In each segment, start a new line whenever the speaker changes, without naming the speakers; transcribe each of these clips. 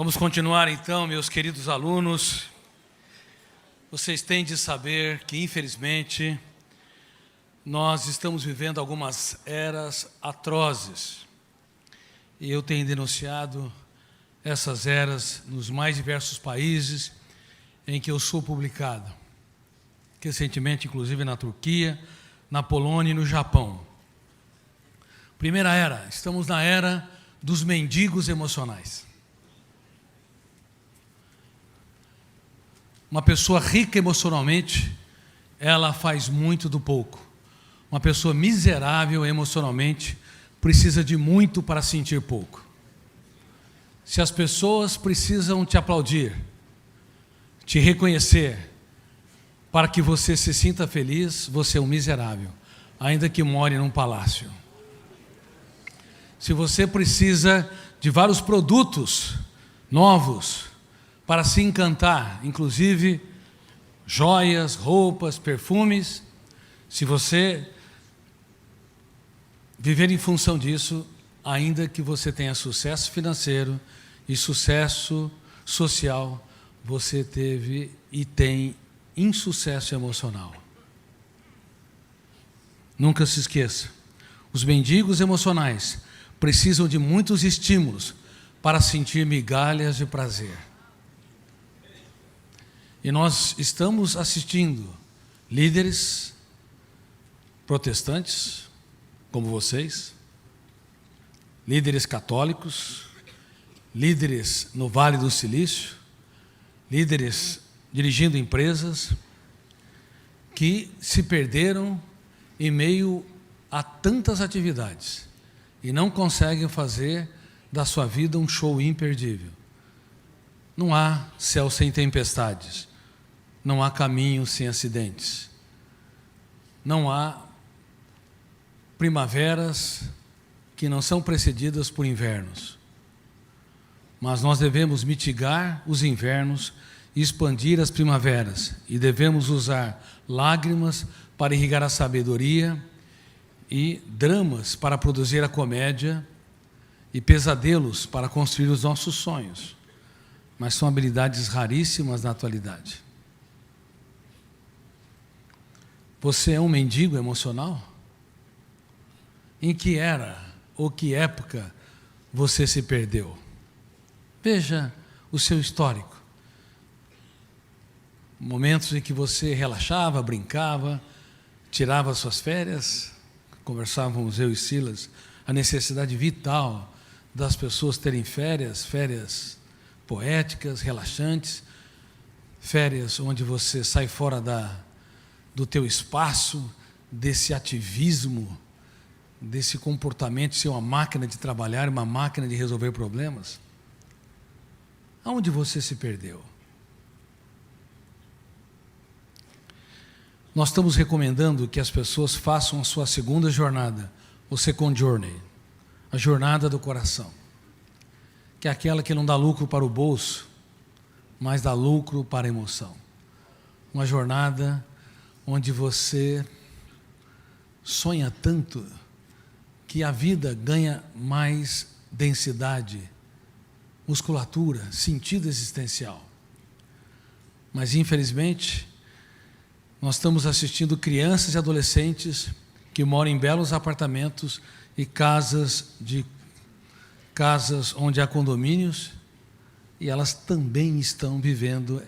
Vamos continuar então, meus queridos alunos. Vocês têm de saber que, infelizmente, nós estamos vivendo algumas eras atrozes. E eu tenho denunciado essas eras nos mais diversos países em que eu sou publicado. Recentemente, inclusive, na Turquia, na Polônia e no Japão. Primeira era, estamos na era dos mendigos emocionais. Uma pessoa rica emocionalmente, ela faz muito do pouco. Uma pessoa miserável emocionalmente precisa de muito para sentir pouco. Se as pessoas precisam te aplaudir, te reconhecer, para que você se sinta feliz, você é um miserável, ainda que more num palácio. Se você precisa de vários produtos novos para se encantar, inclusive joias, roupas, perfumes, se você viver em função disso, ainda que você tenha sucesso financeiro e sucesso social, você teve e tem insucesso emocional. Nunca se esqueça, os mendigos emocionais precisam de muitos estímulos para sentir migalhas de prazer. E nós estamos assistindo líderes protestantes, como vocês, líderes católicos, líderes no Vale do Silício, líderes dirigindo empresas, que se perderam em meio a tantas atividades e não conseguem fazer da sua vida um show imperdível. Não há céu sem tempestades, não há caminho sem acidentes, não há primaveras que não são precedidas por invernos. Mas nós devemos mitigar os invernos e expandir as primaveras, e devemos usar lágrimas para irrigar a sabedoria e dramas para produzir a comédia e pesadelos para construir os nossos sonhos. Mas são habilidades raríssimas na atualidade. Você é um mendigo emocional? Em que era ou que época você se perdeu? Veja o seu histórico. Momentos em que você relaxava, brincava, tirava suas férias. Conversávamos, eu e Silas, a necessidade vital das pessoas terem férias, férias poéticas, relaxantes, férias onde você sai fora do teu espaço, desse ativismo, desse comportamento de ser uma máquina de trabalhar, uma máquina de resolver problemas. Aonde você se perdeu? Nós estamos recomendando que as pessoas façam a sua segunda jornada, o second journey, a jornada do coração, que é aquela que não dá lucro para o bolso, mas dá lucro para a emoção. Uma jornada onde você sonha tanto que a vida ganha mais densidade, musculatura, sentido existencial. Mas, infelizmente, nós estamos assistindo crianças e adolescentes que moram em belos apartamentos e casas onde há condomínios, e elas também estão vivendo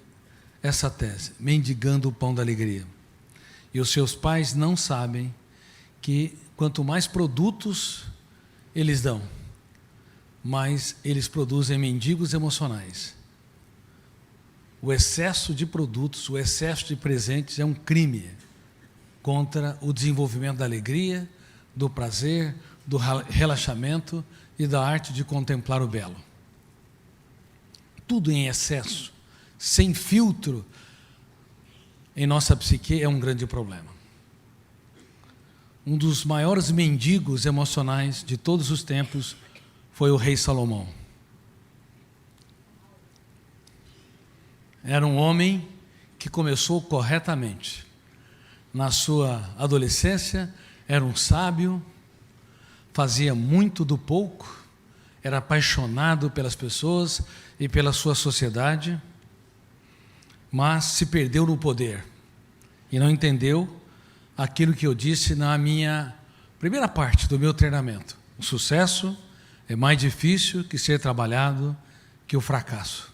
essa tese, mendigando o pão da alegria. E os seus pais não sabem que quanto mais produtos eles dão, mais eles produzem mendigos emocionais. O excesso de produtos, o excesso de presentes é um crime contra o desenvolvimento da alegria, do prazer, do relaxamento e da arte de contemplar o belo. Tudo em excesso, sem filtro, em nossa psique é um grande problema. Um dos maiores mendigos emocionais de todos os tempos foi o rei Salomão. Era um homem que começou corretamente. Na sua adolescência, era um sábio, fazia muito do pouco, era apaixonado pelas pessoas e pela sua sociedade, mas se perdeu no poder e não entendeu aquilo que eu disse na minha primeira parte do meu treinamento. O sucesso é mais difícil que ser trabalhado que o fracasso.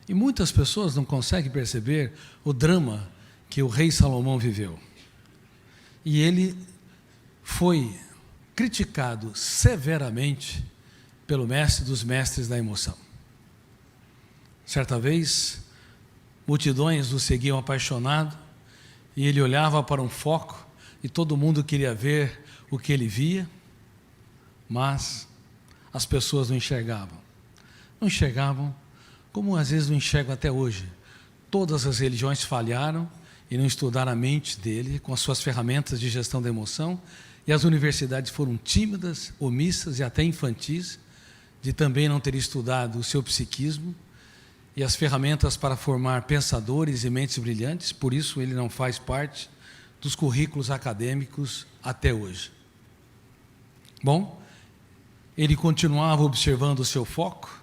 E muitas pessoas não conseguem perceber o drama que o rei Salomão viveu. E ele foi criticado severamente pelo mestre dos mestres da emoção. Certa vez, multidões o seguiam apaixonado, e ele olhava para um foco, e todo mundo queria ver o que ele via, mas as pessoas não enxergavam. Não enxergavam como às vezes não enxergam até hoje. Todas as religiões falharam e não estudaram a mente dele com as suas ferramentas de gestão da emoção, e as universidades foram tímidas, omissas e até infantis, de também não ter estudado o seu psiquismo e as ferramentas para formar pensadores e mentes brilhantes. Por isso ele não faz parte dos currículos acadêmicos até hoje. Bom, ele continuava observando o seu foco,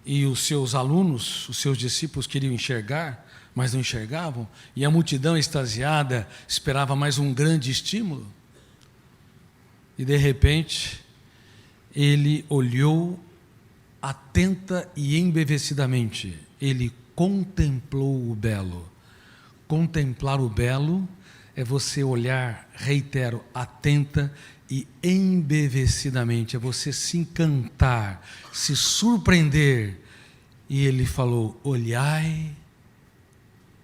e os seus alunos, os seus discípulos queriam enxergar, mas não enxergavam, e a multidão extasiada esperava mais um grande estímulo. E de repente, ele olhou atenta e embevecidamente, ele contemplou o belo. Contemplar o belo é você olhar, reitero, atenta e embevecidamente, é você se encantar, se surpreender. E ele falou: olhai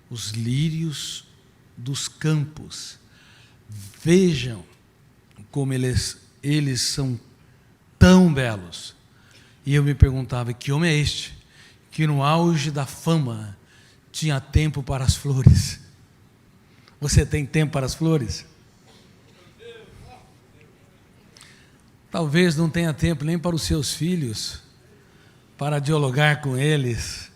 os lírios dos campos, vejam como eles são tão belos. E eu me perguntava: que homem é este, que no auge da fama tinha tempo para as flores? Você tem tempo para as flores? Talvez não tenha tempo nem para os seus filhos, para dialogar com eles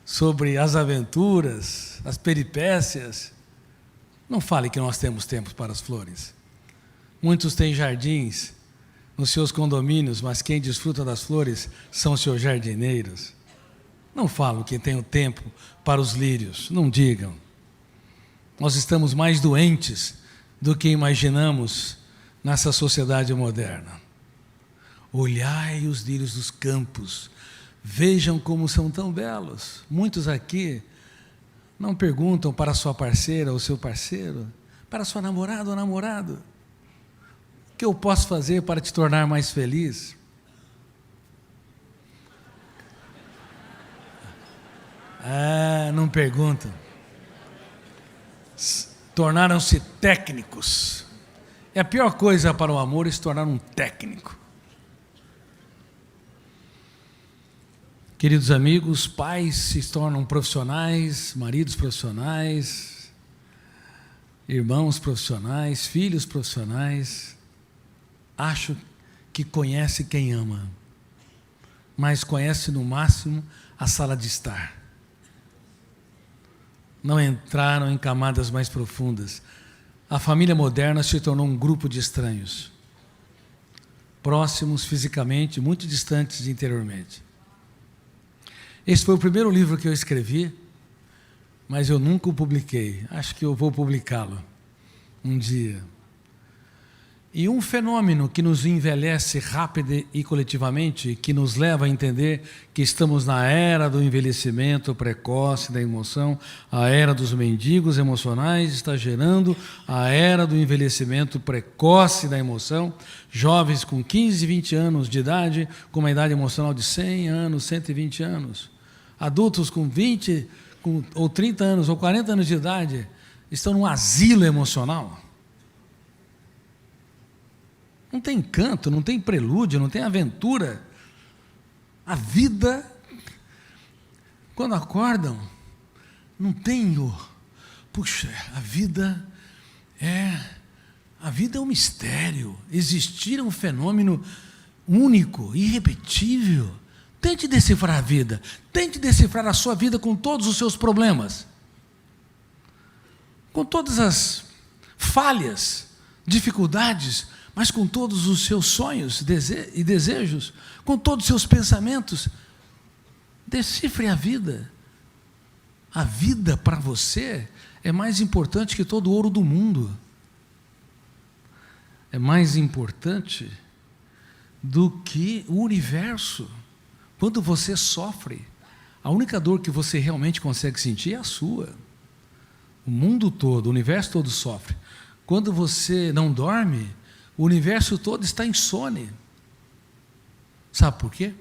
sobre as aventuras, as peripécias. Não fale que nós temos tempo para as flores. Muitos têm jardins nos seus condomínios, mas quem desfruta das flores são os seus jardineiros. Não falam que tem o tempo para os lírios, não digam. Nós estamos mais doentes do que imaginamos nessa sociedade moderna. Olhai os lírios dos campos, vejam como são tão belos. Muitos aqui não perguntam para sua parceira ou seu parceiro, para sua namorada ou namorado: o que eu posso fazer para te tornar mais feliz? Não perguntam. Tornaram-se técnicos. É a pior coisa para o amor é se tornar um técnico. Queridos amigos, pais se tornam profissionais, maridos profissionais, irmãos profissionais, filhos profissionais. Acho que conhece quem ama, mas conhece no máximo a sala de estar. Não entraram em camadas mais profundas. A família moderna se tornou um grupo de estranhos, próximos fisicamente, muito distantes interiormente. Esse foi o primeiro livro que eu escrevi, mas eu nunca o publiquei. Acho que eu vou publicá-lo um dia. E um fenômeno que nos envelhece rápido e coletivamente, que nos leva a entender que estamos na era do envelhecimento precoce da emoção, a era dos mendigos emocionais está gerando a era do envelhecimento precoce da emoção. Jovens com 15, 20 anos de idade, com uma idade emocional de 100 anos, 120 anos. Adultos com 20, ou 30 anos, ou 40 anos de idade, estão num asilo emocional. Não tem canto, não tem prelúdio, não tem aventura. A vida, quando acordam, não tem puxa, a vida é um mistério. Existir é um fenômeno único, irrepetível. Tente decifrar a vida, tente decifrar a sua vida com todos os seus problemas, com todas as falhas, dificuldades, mas com todos os seus sonhos e desejos, com todos os seus pensamentos. Decifre a vida. A vida para você é mais importante que todo o ouro do mundo. É mais importante do que o universo. Quando você sofre, a única dor que você realmente consegue sentir é a sua. O mundo todo, o universo todo sofre. Quando você não dorme, o universo todo está insone. Sabe por quê?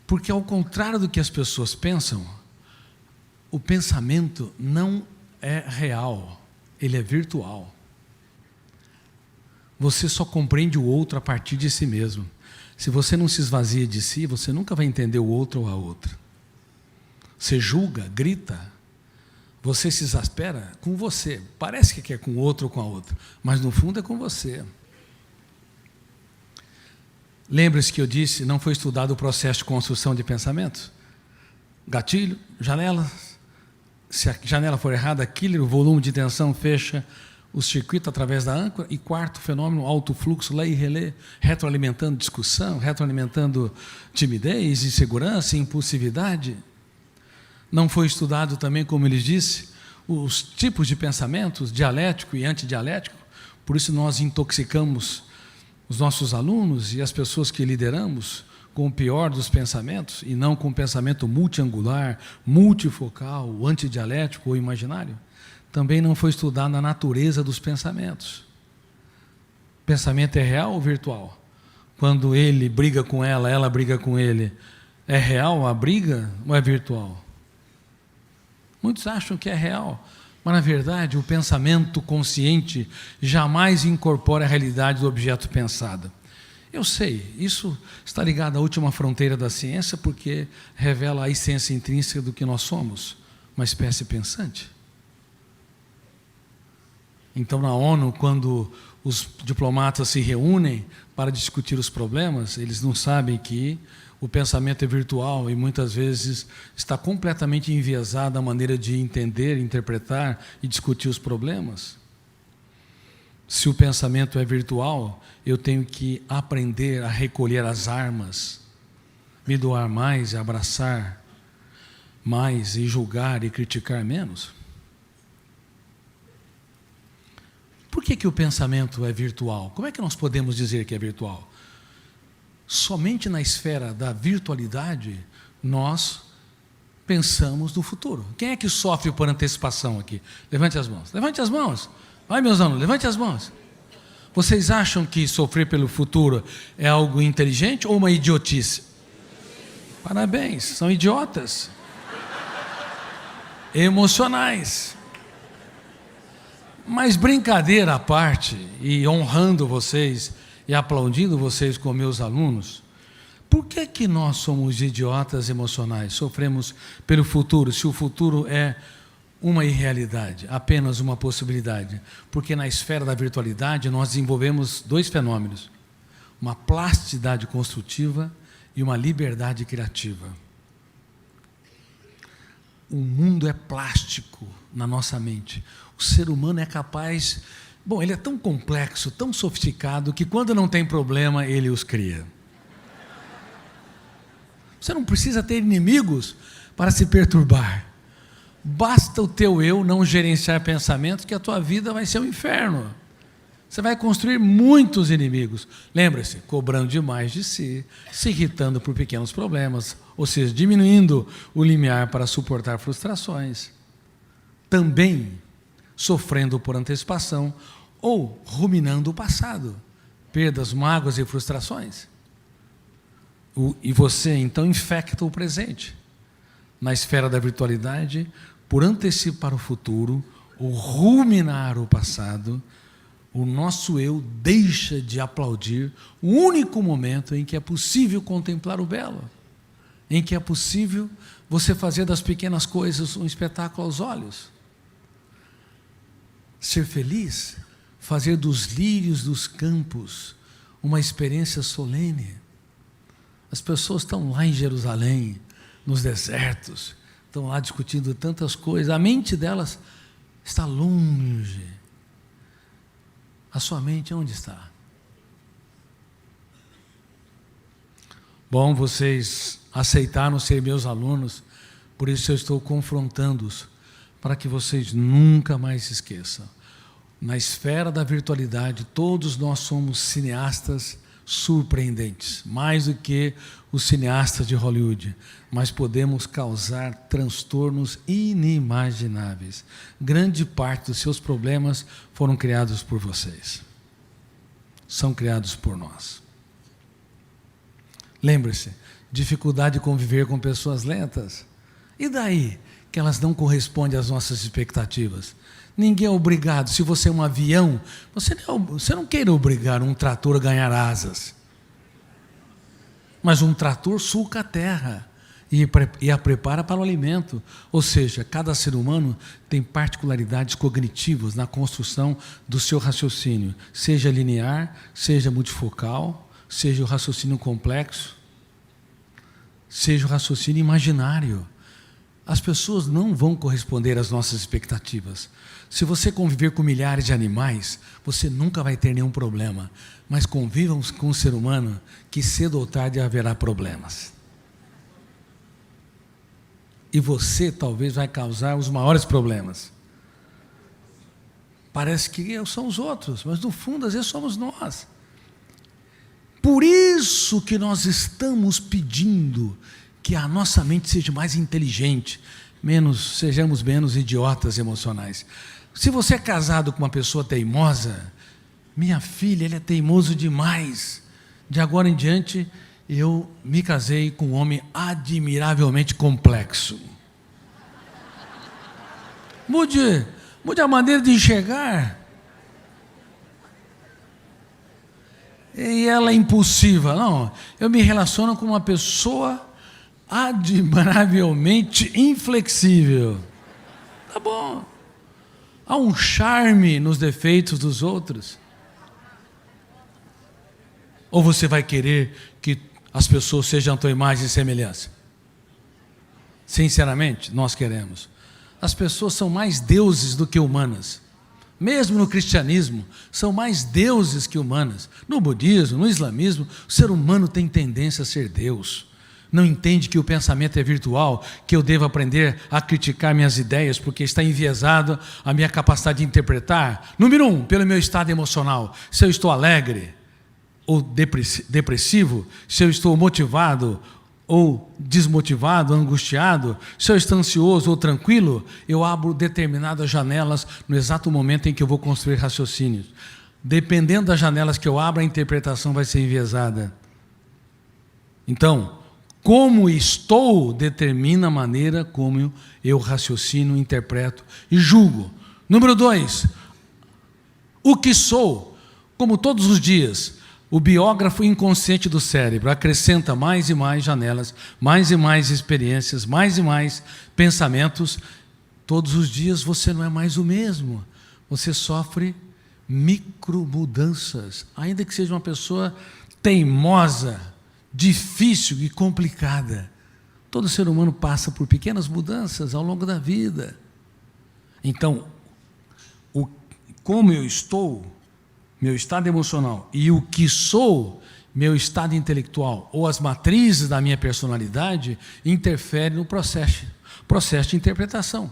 Porque, ao contrário do que as pessoas pensam, o pensamento não é real, ele é virtual. Você só compreende o outro a partir de si mesmo. Se você não se esvazia de si, você nunca vai entender o outro ou a outra. Você julga, grita, você se exaspera com você. Parece que é com o outro ou com a outra, mas no fundo é com você. Lembre-se que eu disse, não foi estudado o processo de construção de pensamentos? Gatilho, janela. Se a janela for errada, killer, o volume de tensão fecha o circuito através da âncora. E quarto fenômeno, alto fluxo, lei e relé, retroalimentando discussão, retroalimentando timidez, insegurança, impulsividade. Não foi estudado também, como ele disse, os tipos de pensamentos, dialético e antidialético. Por isso nós intoxicamos os nossos alunos e as pessoas que lideramos com o pior dos pensamentos, e não com o pensamento multiangular, multifocal, antidialético ou imaginário. Também não foi estudada a natureza dos pensamentos. O pensamento é real ou virtual? Quando ele briga com ela briga com ele, é real a briga ou é virtual? Muitos acham que é real, mas na verdade o pensamento consciente jamais incorpora a realidade do objeto pensado. Eu sei, isso está ligado à última fronteira da ciência, porque revela a essência intrínseca do que nós somos, uma espécie pensante. Então, na ONU, quando os diplomatas se reúnem para discutir os problemas, eles não sabem que o pensamento é virtual e muitas vezes está completamente enviesada a maneira de entender, interpretar e discutir os problemas. Se o pensamento é virtual, eu tenho que aprender a recolher as armas, me doar mais e abraçar mais e julgar e criticar menos. Por que o pensamento é virtual? Como é que nós podemos dizer que é virtual? Somente na esfera da virtualidade nós pensamos no futuro. Quem é que sofre por antecipação aqui? Levante as mãos. Levante as mãos. Vai, meus alunos, levante as mãos. Vocês acham que sofrer pelo futuro é algo inteligente ou uma idiotice? Parabéns, são idiotas. Emocionais. Mas brincadeira à parte, e honrando vocês e aplaudindo vocês como meus alunos, por que nós somos idiotas emocionais? Sofremos pelo futuro, se o futuro é uma irrealidade, apenas uma possibilidade. Porque na esfera da virtualidade nós desenvolvemos dois fenômenos: uma plasticidade construtiva e uma liberdade criativa. O mundo é plástico na nossa mente. O ser humano é capaz... Bom, ele é tão complexo, tão sofisticado, que quando não tem problema, ele os cria. Você não precisa ter inimigos para se perturbar. Basta o teu eu não gerenciar pensamentos, que a tua vida vai ser um inferno. Você vai construir muitos inimigos. Lembre-se, cobrando demais de si, se irritando por pequenos problemas, ou seja, diminuindo o limiar para suportar frustrações. Também sofrendo por antecipação ou ruminando o passado, perdas, mágoas e frustrações. E você, então, infecta o presente. Na esfera da virtualidade, por antecipar o futuro ou ruminar o passado, o nosso eu deixa de aplaudir o único momento em que é possível contemplar o belo, em que é possível você fazer das pequenas coisas um espetáculo aos olhos. Ser feliz, fazer dos lírios dos campos uma experiência solene. As pessoas estão lá em Jerusalém, nos desertos, estão lá discutindo tantas coisas, a mente delas está longe. A sua mente onde está? Bom, vocês aceitaram ser meus alunos, por isso eu estou confrontando-os, para que vocês nunca mais se esqueçam. Na esfera da virtualidade, todos nós somos cineastas surpreendentes, mais do que os cineastas de Hollywood, mas podemos causar transtornos inimagináveis. Grande parte dos seus problemas foram criados por vocês. São criados por nós. Lembre-se, dificuldade de conviver com pessoas lentas. E daí que elas não correspondem às nossas expectativas? Ninguém é obrigado. Se você é um avião, você não queira obrigar um trator a ganhar asas. Mas um trator sulca a terra e a prepara para o alimento. Ou seja, cada ser humano tem particularidades cognitivas na construção do seu raciocínio, seja linear, seja multifocal, seja o raciocínio complexo, seja o raciocínio imaginário. As pessoas não vão corresponder às nossas expectativas. Se você conviver com milhares de animais, você nunca vai ter nenhum problema. Mas convivam com um ser humano que cedo ou tarde haverá problemas. E você talvez vai causar os maiores problemas. Parece que são os outros, mas no fundo às vezes somos nós. Por isso que nós estamos pedindo que a nossa mente seja mais inteligente, sejamos menos idiotas emocionais. Se você é casado com uma pessoa teimosa, minha filha, ele é teimoso demais. De agora em diante, eu me casei com um homem admiravelmente complexo. Mude a maneira de enxergar. E ela é impulsiva. Não, eu me relaciono com uma pessoa admiravelmente inflexível. Tá bom. Há um charme nos defeitos dos outros. Ou você vai querer que as pessoas sejam a tua imagem e semelhança? Sinceramente, nós queremos. As pessoas são mais deuses do que humanas. Mesmo no cristianismo, são mais deuses que humanas. No budismo, no islamismo, o ser humano tem tendência a ser Deus. Não entende que o pensamento é virtual, que eu devo aprender a criticar minhas ideias, porque está enviesado a minha capacidade de interpretar. Número 1, pelo meu estado emocional. Se eu estou alegre ou depressivo, se eu estou motivado ou desmotivado, angustiado, se eu estou ansioso ou tranquilo, eu abro determinadas janelas no exato momento em que eu vou construir raciocínios. Dependendo das janelas que eu abro, a interpretação vai ser enviesada. Então, como estou determina a maneira como eu raciocino, interpreto e julgo. Número 2, o que sou, como todos os dias, o biógrafo inconsciente do cérebro acrescenta mais e mais janelas, mais e mais experiências, mais e mais pensamentos. Todos os dias você não é mais o mesmo, você sofre micromudanças, ainda que seja uma pessoa teimosa, difícil e complicada. Todo ser humano passa por pequenas mudanças ao longo da vida. Então, como eu estou, meu estado emocional, e o que sou, meu estado intelectual, ou as matrizes da minha personalidade, interferem no processo de interpretação.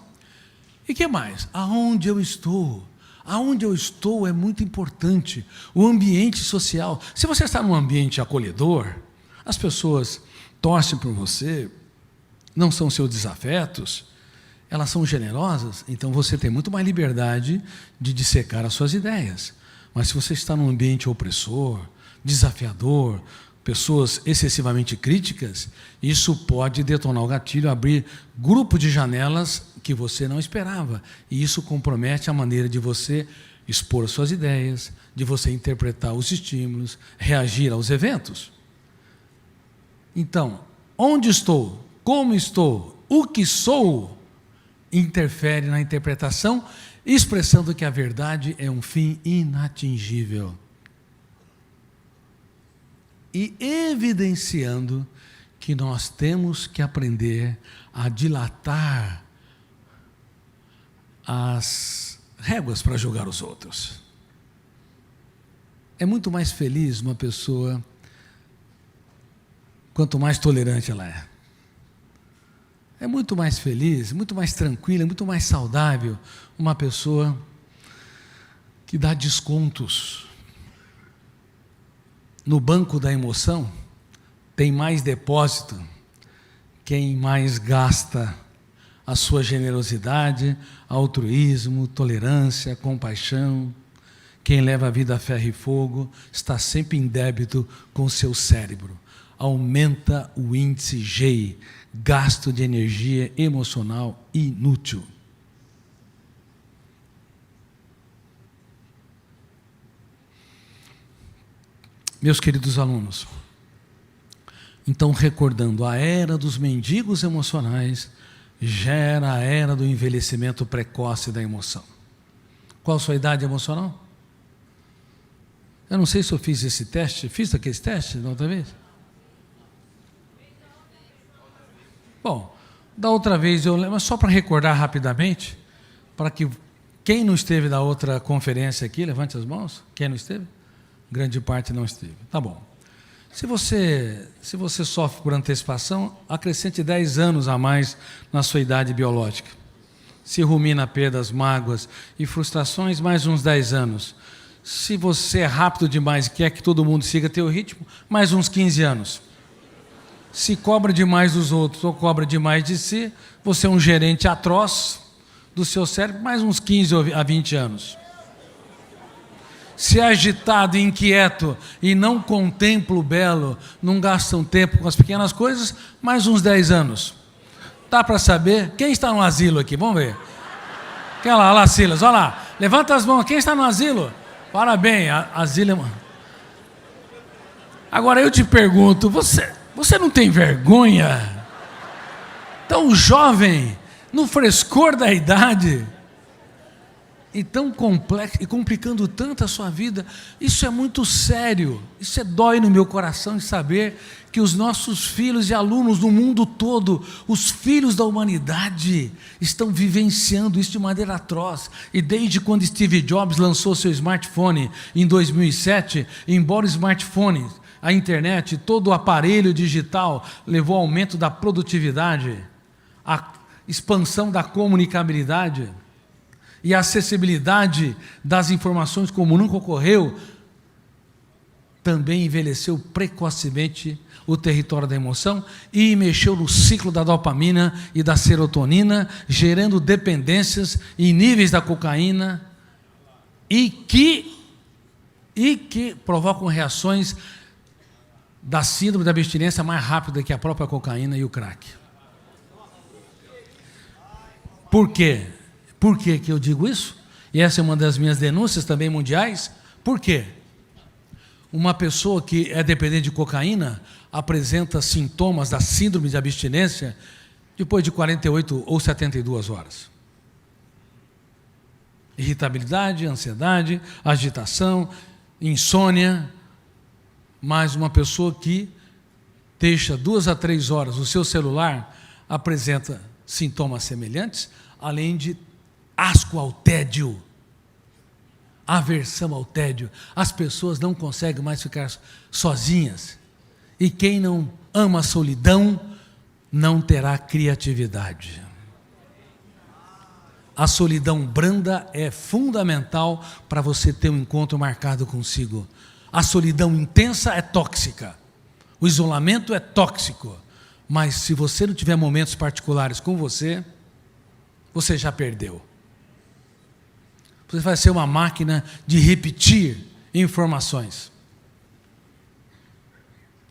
E que mais? Aonde eu estou? Aonde eu estou é muito importante. O ambiente social. Se você está num ambiente acolhedor, as pessoas torcem por você, não são seus desafetos, elas são generosas, então você tem muito mais liberdade de dissecar as suas ideias. Mas se você está num ambiente opressor, desafiador, pessoas excessivamente críticas, isso pode detonar o gatilho, abrir grupo de janelas que você não esperava. E isso compromete a maneira de você expor as suas ideias, de você interpretar os estímulos, reagir aos eventos. Então, onde estou, como estou, o que sou, interfere na interpretação, expressando que a verdade é um fim inatingível. E evidenciando que nós temos que aprender a dilatar as réguas para julgar os outros. É muito mais feliz uma pessoa quanto mais tolerante ela é. É muito mais feliz, muito mais tranquila, muito mais saudável uma pessoa que dá descontos. No banco da emoção, tem mais depósito quem mais gasta a sua generosidade, altruísmo, tolerância, compaixão. Quem leva a vida a ferro e fogo está sempre em débito com o seu cérebro. Aumenta o índice GEI, gasto de energia emocional inútil. Meus queridos alunos, então, recordando, a era dos mendigos emocionais gera a era do envelhecimento precoce da emoção. Qual a sua idade emocional? Eu não sei se eu fiz esse teste. Fiz aquele teste da outra vez? Bom, da outra vez eu lembro, só para recordar rapidamente, para que quem não esteve da outra conferência aqui, levante as mãos. Quem não esteve? Grande parte não esteve. Tá bom. Se você sofre por antecipação, acrescente 10 anos a mais na sua idade biológica. Se rumina perdas, mágoas e frustrações, mais uns 10 anos. Se você é rápido demais e quer que todo mundo siga teu ritmo, mais uns 15 anos. Se cobra demais dos outros ou cobra demais de si, você é um gerente atroz do seu cérebro, mais uns 15 a 20 anos. Se é agitado e inquieto e não contempla o belo, não gasta um tempo com as pequenas coisas, mais uns 10 anos. Dá para saber? Quem está no asilo aqui? Vamos ver. Quem lá, Silas, olha lá. Levanta as mãos. Quem está no asilo? Parabéns, asilo. Agora eu te pergunto, você não tem vergonha? Tão jovem, no frescor da idade, e tão complexo, e complicando tanto a sua vida, isso é muito sério, isso dói no meu coração de saber que os nossos filhos e alunos no mundo todo, os filhos da humanidade, estão vivenciando isso de maneira atroz. E desde quando Steve Jobs lançou seu smartphone em 2007, embora o smartphone, a internet, todo o aparelho digital levou ao aumento da produtividade, a expansão da comunicabilidade, e a acessibilidade das informações como nunca ocorreu, também envelheceu precocemente o território da emoção e mexeu no ciclo da dopamina e da serotonina, gerando dependências em níveis da cocaína e que provocam reações da síndrome da abstinência mais rápida que a própria cocaína e o crack. Por quê? Por que eu digo isso? E essa é uma das minhas denúncias também mundiais. Por quê? Uma pessoa que é dependente de cocaína apresenta sintomas da síndrome de abstinência depois de 48 ou 72 horas. Irritabilidade, ansiedade, agitação, insônia. Mas uma pessoa que deixa 2 a 3 horas o seu celular apresenta sintomas semelhantes, além de asco ao tédio, aversão ao tédio. As pessoas não conseguem mais ficar sozinhas. E quem não ama a solidão não terá criatividade. A solidão branda é fundamental para você ter um encontro marcado consigo. A solidão intensa é tóxica. O isolamento é tóxico. Mas se você não tiver momentos particulares com você, você já perdeu. Você vai ser uma máquina de repetir informações.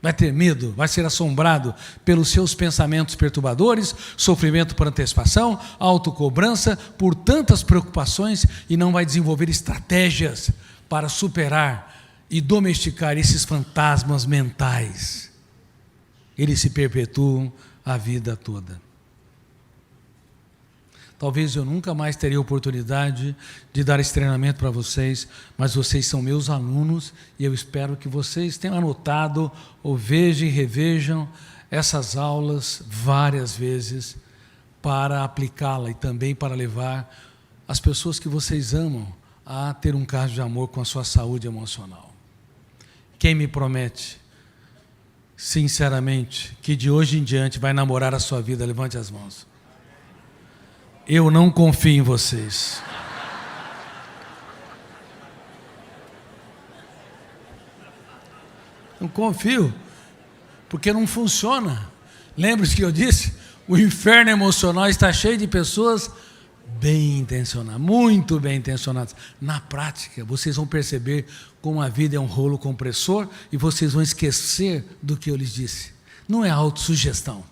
Vai ter medo, vai ser assombrado pelos seus pensamentos perturbadores, sofrimento por antecipação, autocobrança, por tantas preocupações, e não vai desenvolver estratégias para superar e domesticar esses fantasmas mentais. Eles se perpetuam a vida toda. Talvez eu nunca mais teria oportunidade de dar esse treinamento para vocês, mas vocês são meus alunos e eu espero que vocês tenham anotado ou vejam e revejam essas aulas várias vezes para aplicá-la e também para levar as pessoas que vocês amam a ter um caso de amor com a sua saúde emocional. Quem me promete sinceramente, que de hoje em diante vai namorar a sua vida? Levante as mãos. Eu não confio em vocês. Não confio, porque não funciona. Lembre-se que eu disse, o inferno emocional está cheio de pessoas bem intencionadas, muito bem intencionadas. Na prática, vocês vão perceber como a vida é um rolo compressor e vocês vão esquecer do que eu lhes disse. Não é autossugestão,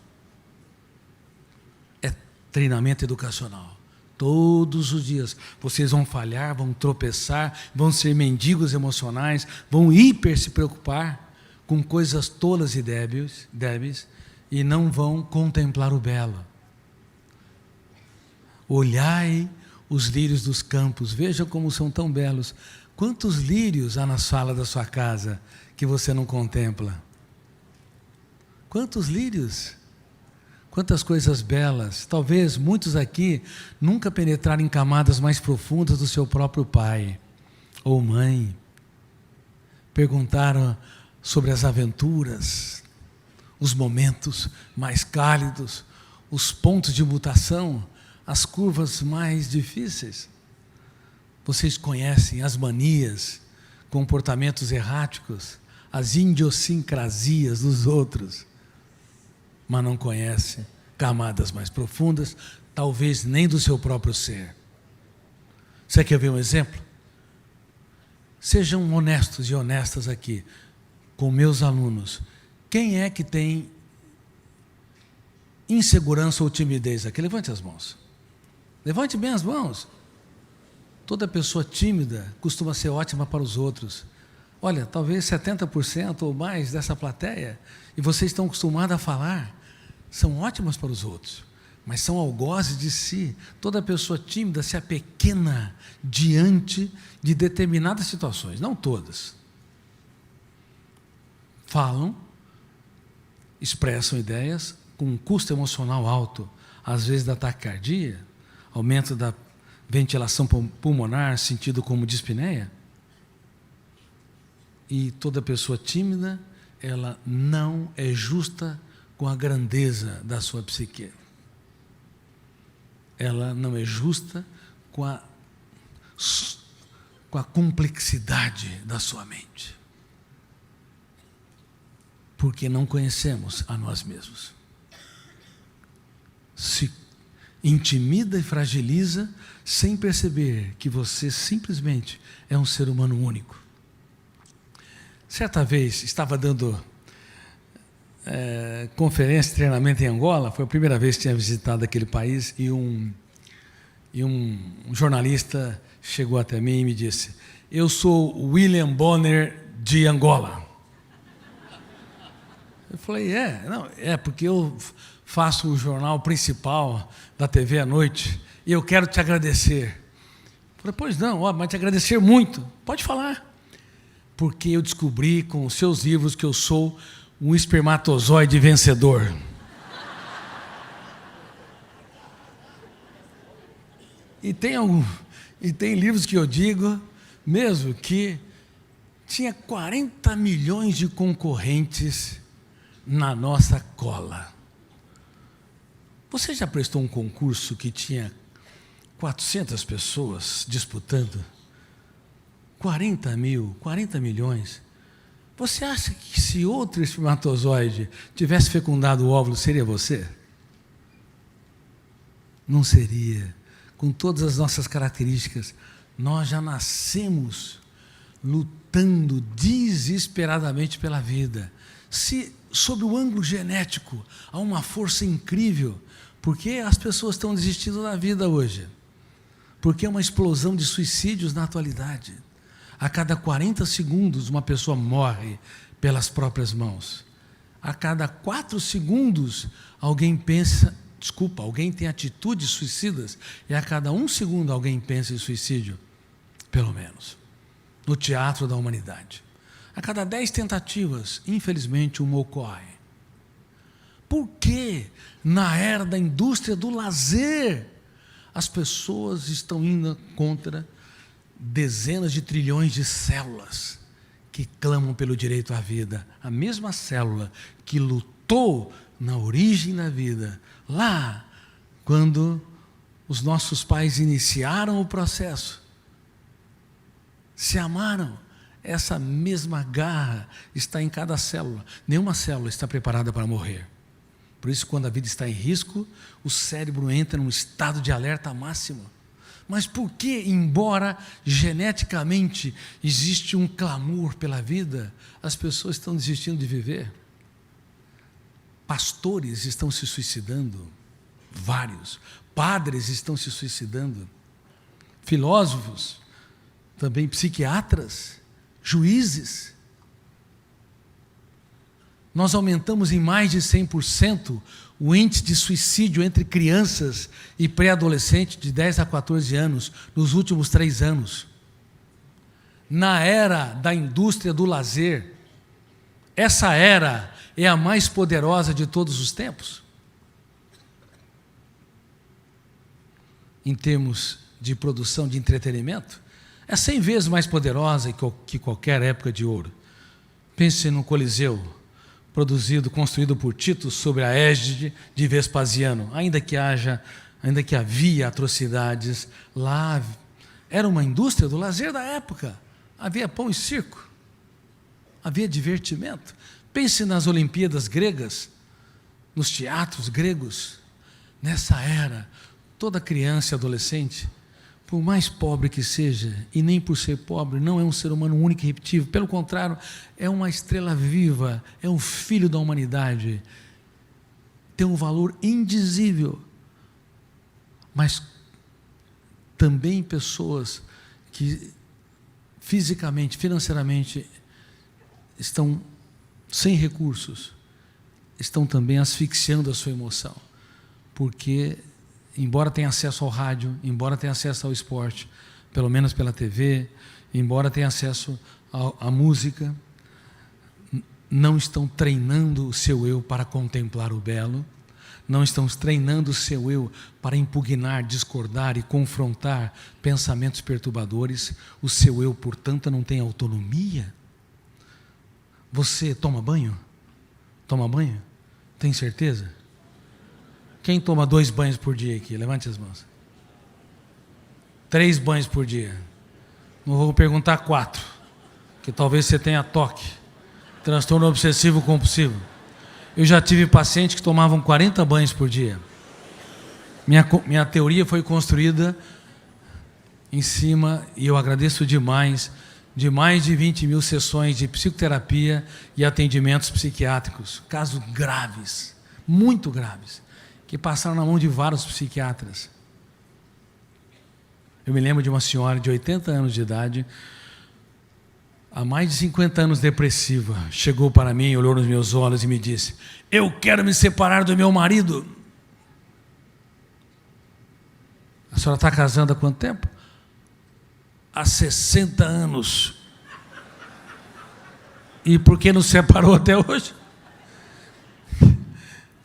é treinamento educacional. Todos os dias vocês vão falhar, vão tropeçar, vão ser mendigos emocionais, vão hiper se preocupar com coisas tolas e débeis e não vão contemplar o belo. Olhai os lírios dos campos, veja como são tão belos. Quantos lírios há na sala da sua casa que você não contempla? Quantos lírios? Quantas coisas belas. Talvez muitos aqui nunca penetraram em camadas mais profundas do seu próprio pai ou mãe. Perguntaram sobre as aventuras, os momentos mais cálidos, os pontos de mutação, as curvas mais difíceis. Vocês conhecem as manias, comportamentos erráticos, as idiosincrasias dos outros, mas não conhecem camadas mais profundas, talvez nem do seu próprio ser. Você quer ver um exemplo? Sejam honestos e honestas aqui com meus alunos. Quem é que tem insegurança ou timidez aqui? Levante as mãos. Levante bem as mãos. Toda pessoa tímida costuma ser ótima para os outros. Olha, talvez 70% ou mais dessa plateia, e vocês estão acostumados a falar, são ótimas para os outros, mas são algozes de si. Toda pessoa tímida se apequena diante de determinadas situações, não todas. Falam, expressam ideias com um custo emocional alto, às vezes da taquicardia, aumento da ventilação pulmonar, sentido como dispneia. E toda pessoa tímida, ela não é justa com a grandeza da sua psique. Ela não é justa com a complexidade da sua mente. Porque não conhecemos a nós mesmos. Se intimida e fragiliza sem perceber que você simplesmente é um ser humano único. Certa vez estava dando conferência, treinamento em Angola, foi a primeira vez que tinha visitado aquele país, e um jornalista chegou até mim e me disse: eu sou William Bonner de Angola. Eu falei, porque eu faço o jornal principal da TV à noite e eu quero te agradecer. Eu falei, pois não, mas te agradecer muito. Pode falar. Porque eu descobri com os seus livros que eu sou um espermatozoide vencedor. E tem livros que eu digo mesmo que tinha 40 milhões de concorrentes na nossa cola. Você já prestou um concurso que tinha 400 pessoas disputando? 40 milhões. Você acha que se outro espermatozoide tivesse fecundado o óvulo, seria você? Não seria. Com todas as nossas características, nós já nascemos lutando desesperadamente pela vida. Se, sob o ângulo genético, há uma força incrível, por que as pessoas estão desistindo da vida hoje? Porque é uma explosão de suicídios na atualidade. A cada 40 segundos, uma pessoa morre pelas próprias mãos. A cada 4 segundos, alguém tem atitudes suicidas, e a cada 1 segundo alguém pensa em suicídio, pelo menos, no teatro da humanidade. A cada 10 tentativas, infelizmente, uma ocorre. Por que, na era da indústria do lazer, as pessoas estão indo contra dezenas de trilhões de células que que clamam pelo direito à vida. A mesma célula que lutou na origem da vida, lá, quando os nossos pais iniciaram o processo, se amaram. Essa mesma garra está em cada célula. Nenhuma célula está preparada para morrer. Por isso, quando a vida está em risco, o cérebro entra num estado de alerta máximo. Mas por que, embora geneticamente existe um clamor pela vida, as pessoas estão desistindo de viver? Pastores estão se suicidando, vários. Padres estão se suicidando. Filósofos, também psiquiatras, juízes. Nós aumentamos em mais de 100% o índice de suicídio entre crianças e pré-adolescentes de 10 a 14 anos nos últimos 3 anos. Na era da indústria do lazer, essa era é a mais poderosa de todos os tempos. Em termos de produção de entretenimento, é 100 vezes mais poderosa que qualquer época de ouro. Pense no Coliseu, construído por Tito sob a égide de Vespasiano. Ainda que havia atrocidades, lá era uma indústria do lazer da época. Havia pão e circo, havia divertimento. Pense nas Olimpíadas gregas, nos teatros gregos. Nessa era, toda criança e adolescente, por mais pobre que seja, e nem por ser pobre, não é um ser humano único e repetitivo. Pelo contrário, é uma estrela viva, é um filho da humanidade. Tem um valor indizível. Mas também pessoas que fisicamente, financeiramente, estão sem recursos, estão também asfixiando a sua emoção. Porque embora tenha acesso ao rádio, embora tenha acesso ao esporte, pelo menos pela TV, embora tenha acesso à música, não estão treinando o seu eu para contemplar o belo, não estão treinando o seu eu para impugnar, discordar e confrontar pensamentos perturbadores. O seu eu, portanto, não tem autonomia. Você toma banho? Toma banho? Tem certeza? Quem toma 2 banhos por dia aqui? Levante as mãos. 3 banhos por dia. Não vou perguntar 4, que talvez você tenha toque, transtorno obsessivo compulsivo. Eu já tive pacientes que tomavam 40 banhos por dia. Minha teoria foi construída em cima, e eu agradeço demais, de mais de 20 mil sessões de psicoterapia e atendimentos psiquiátricos. Casos graves, muito graves, que passaram na mão de vários psiquiatras. Eu me lembro de uma senhora de 80 anos de idade, há mais de 50 anos depressiva, chegou para mim, olhou nos meus olhos e me disse: eu quero me separar do meu marido. A senhora está casando há quanto tempo? Há 60 anos. E por que não se separou até hoje?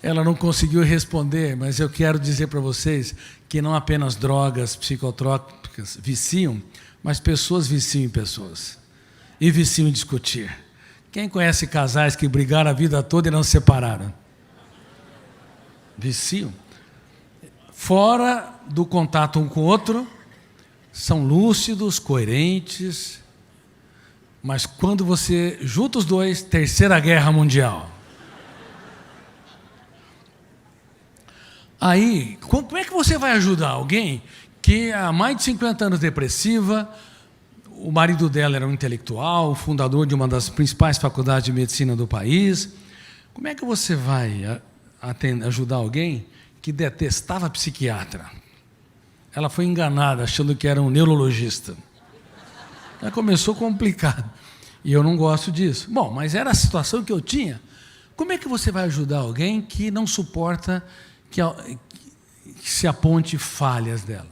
Ela não conseguiu responder, mas eu quero dizer para vocês que não apenas drogas psicotrópicas viciam, mas pessoas viciam em pessoas. E viciam em discutir. Quem conhece casais que brigaram a vida toda e não se separaram? Viciam. Fora do contato um com o outro, são lúcidos, coerentes, mas quando você junta os dois, Terceira Guerra Mundial. Aí, como é que você vai ajudar alguém que há mais de 50 anos depressiva, o marido dela era um intelectual, fundador de uma das principais faculdades de medicina do país? Como é que você vai ajudar alguém que detestava psiquiatra? Ela foi enganada, achando que era um neurologista. Ela começou complicado. E eu não gosto disso. Bom, mas era a situação que eu tinha. Como é que você vai ajudar alguém que não suporta que se aponte falhas dela?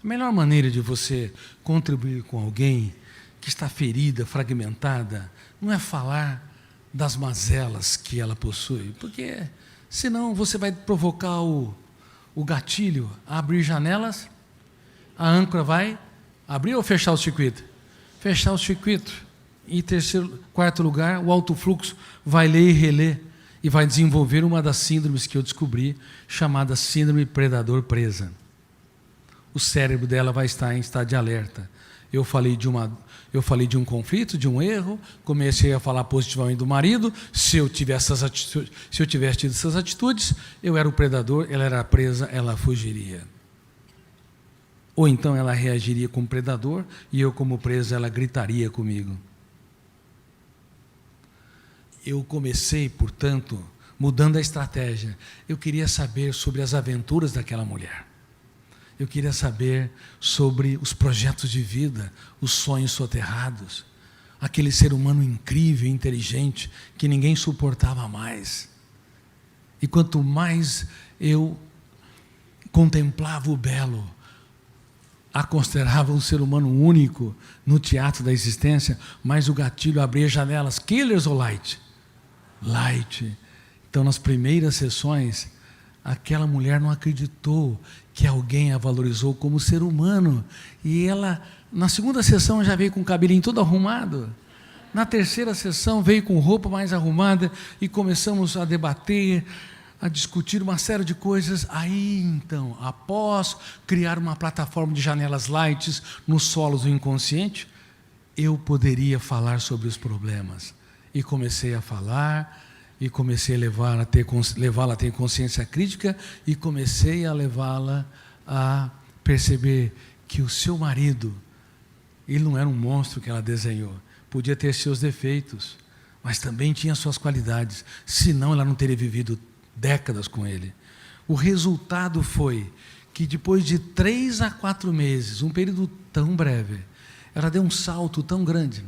A melhor maneira de você contribuir com alguém que está ferida, fragmentada, não é falar das mazelas que ela possui, porque senão você vai provocar o gatilho a abrir janelas, a âncora vai abrir ou fechar o circuito? Fechar o circuito. Em quarto lugar, o alto fluxo vai ler e reler e vai desenvolver uma das síndromes que eu descobri, chamada síndrome predador-presa. O cérebro dela vai estar em estado de alerta. Eu falei de um conflito, de um erro, comecei a falar positivamente do marido. Se eu tivesse tido essas atitudes, eu era o predador, ela era a presa, ela fugiria. Ou então ela reagiria como predador e eu, como presa, ela gritaria comigo. Eu comecei, portanto, mudando a estratégia. Eu queria saber sobre as aventuras daquela mulher. Eu queria saber sobre os projetos de vida, os sonhos soterrados, aquele ser humano incrível, inteligente, que ninguém suportava mais. E quanto mais eu contemplava o belo, a considerava um ser humano único no teatro da existência, mais o gatilho abria janelas. Killers ou Light? Light. Então, nas primeiras sessões, aquela mulher não acreditou que alguém a valorizou como ser humano. E ela, na segunda sessão, já veio com o cabelinho todo arrumado. Na terceira sessão, veio com roupa mais arrumada e começamos a debater, a discutir uma série de coisas. Aí, então, após criar uma plataforma de janelas lights nos solos do inconsciente, eu poderia falar sobre os problemas. E comecei a falar, e comecei a levá-la a ter consciência crítica, e comecei a levá-la a perceber que o seu marido, ele não era um monstro que ela desenhou, podia ter seus defeitos, mas também tinha suas qualidades, senão ela não teria vivido décadas com ele. O resultado foi que depois de 3 a 4 meses, um período tão breve, ela deu um salto tão grande.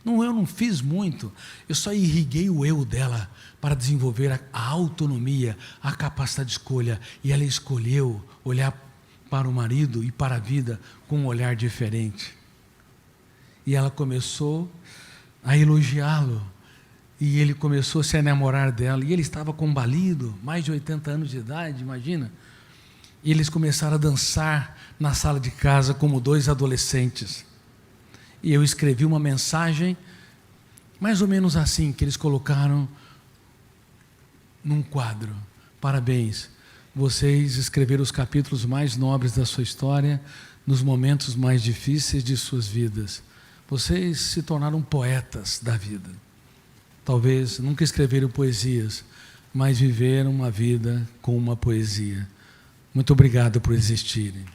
Eu não fiz muito, eu só irriguei o eu dela para desenvolver a autonomia, a capacidade de escolha, e ela escolheu olhar para o marido e para a vida com um olhar diferente. E ela começou a elogiá-lo, e ele começou a se enamorar dela, e ele estava combalido, mais de 80 anos de idade, imagina. E eles começaram a dançar na sala de casa como 2 adolescentes. E eu escrevi uma mensagem, mais ou menos assim, que eles colocaram num quadro. Parabéns, vocês escreveram os capítulos mais nobres da sua história, nos momentos mais difíceis de suas vidas. Vocês se tornaram poetas da vida. Talvez nunca escreveram poesias, mas viveram uma vida com uma poesia. Muito obrigado por existirem.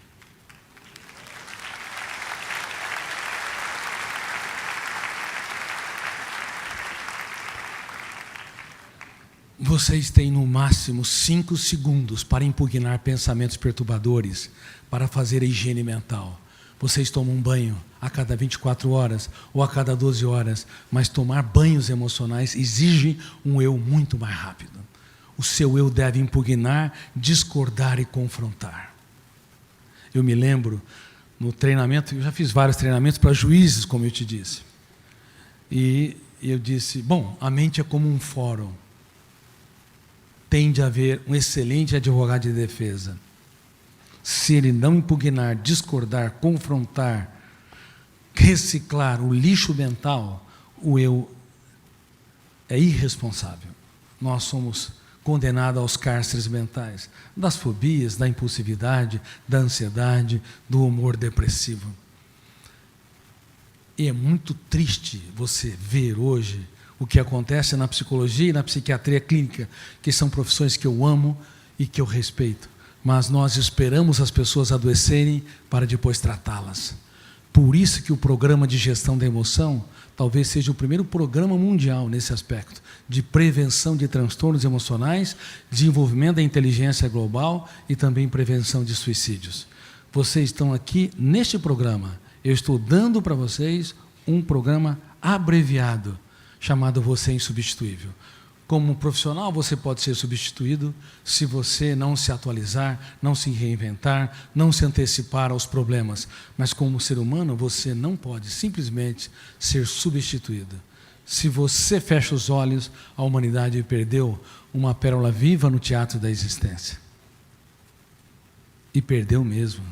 Vocês têm no máximo 5 segundos para impugnar pensamentos perturbadores, para fazer a higiene mental. Vocês tomam um banho a cada 24 horas ou a cada 12 horas, mas tomar banhos emocionais exige um eu muito mais rápido. O seu eu deve impugnar, discordar e confrontar. Eu me lembro, no treinamento, eu já fiz vários treinamentos para juízes, como eu te disse. E eu disse, bom, a mente é como um fórum. Tem de haver um excelente advogado de defesa. Se ele não impugnar, discordar, confrontar, reciclar o lixo mental, o eu é irresponsável. Nós somos condenados aos cárceres mentais, das fobias, da impulsividade, da ansiedade, do humor depressivo. E é muito triste você ver hoje o que acontece na psicologia e na psiquiatria clínica, que são profissões que eu amo e que eu respeito, mas nós esperamos as pessoas adoecerem para depois tratá-las. Por isso que o programa de gestão da emoção talvez seja o primeiro programa mundial nesse aspecto, de prevenção de transtornos emocionais, desenvolvimento da inteligência global e também prevenção de suicídios. Vocês estão aqui neste programa, eu estou dando para vocês um programa abreviado, chamado Você é Insubstituível. Como profissional, você pode ser substituído se você não se atualizar, não se reinventar, não se antecipar aos problemas. Mas como ser humano, você não pode simplesmente ser substituído. Se você fecha os olhos, a humanidade perdeu uma pérola viva no teatro da existência. E perdeu mesmo.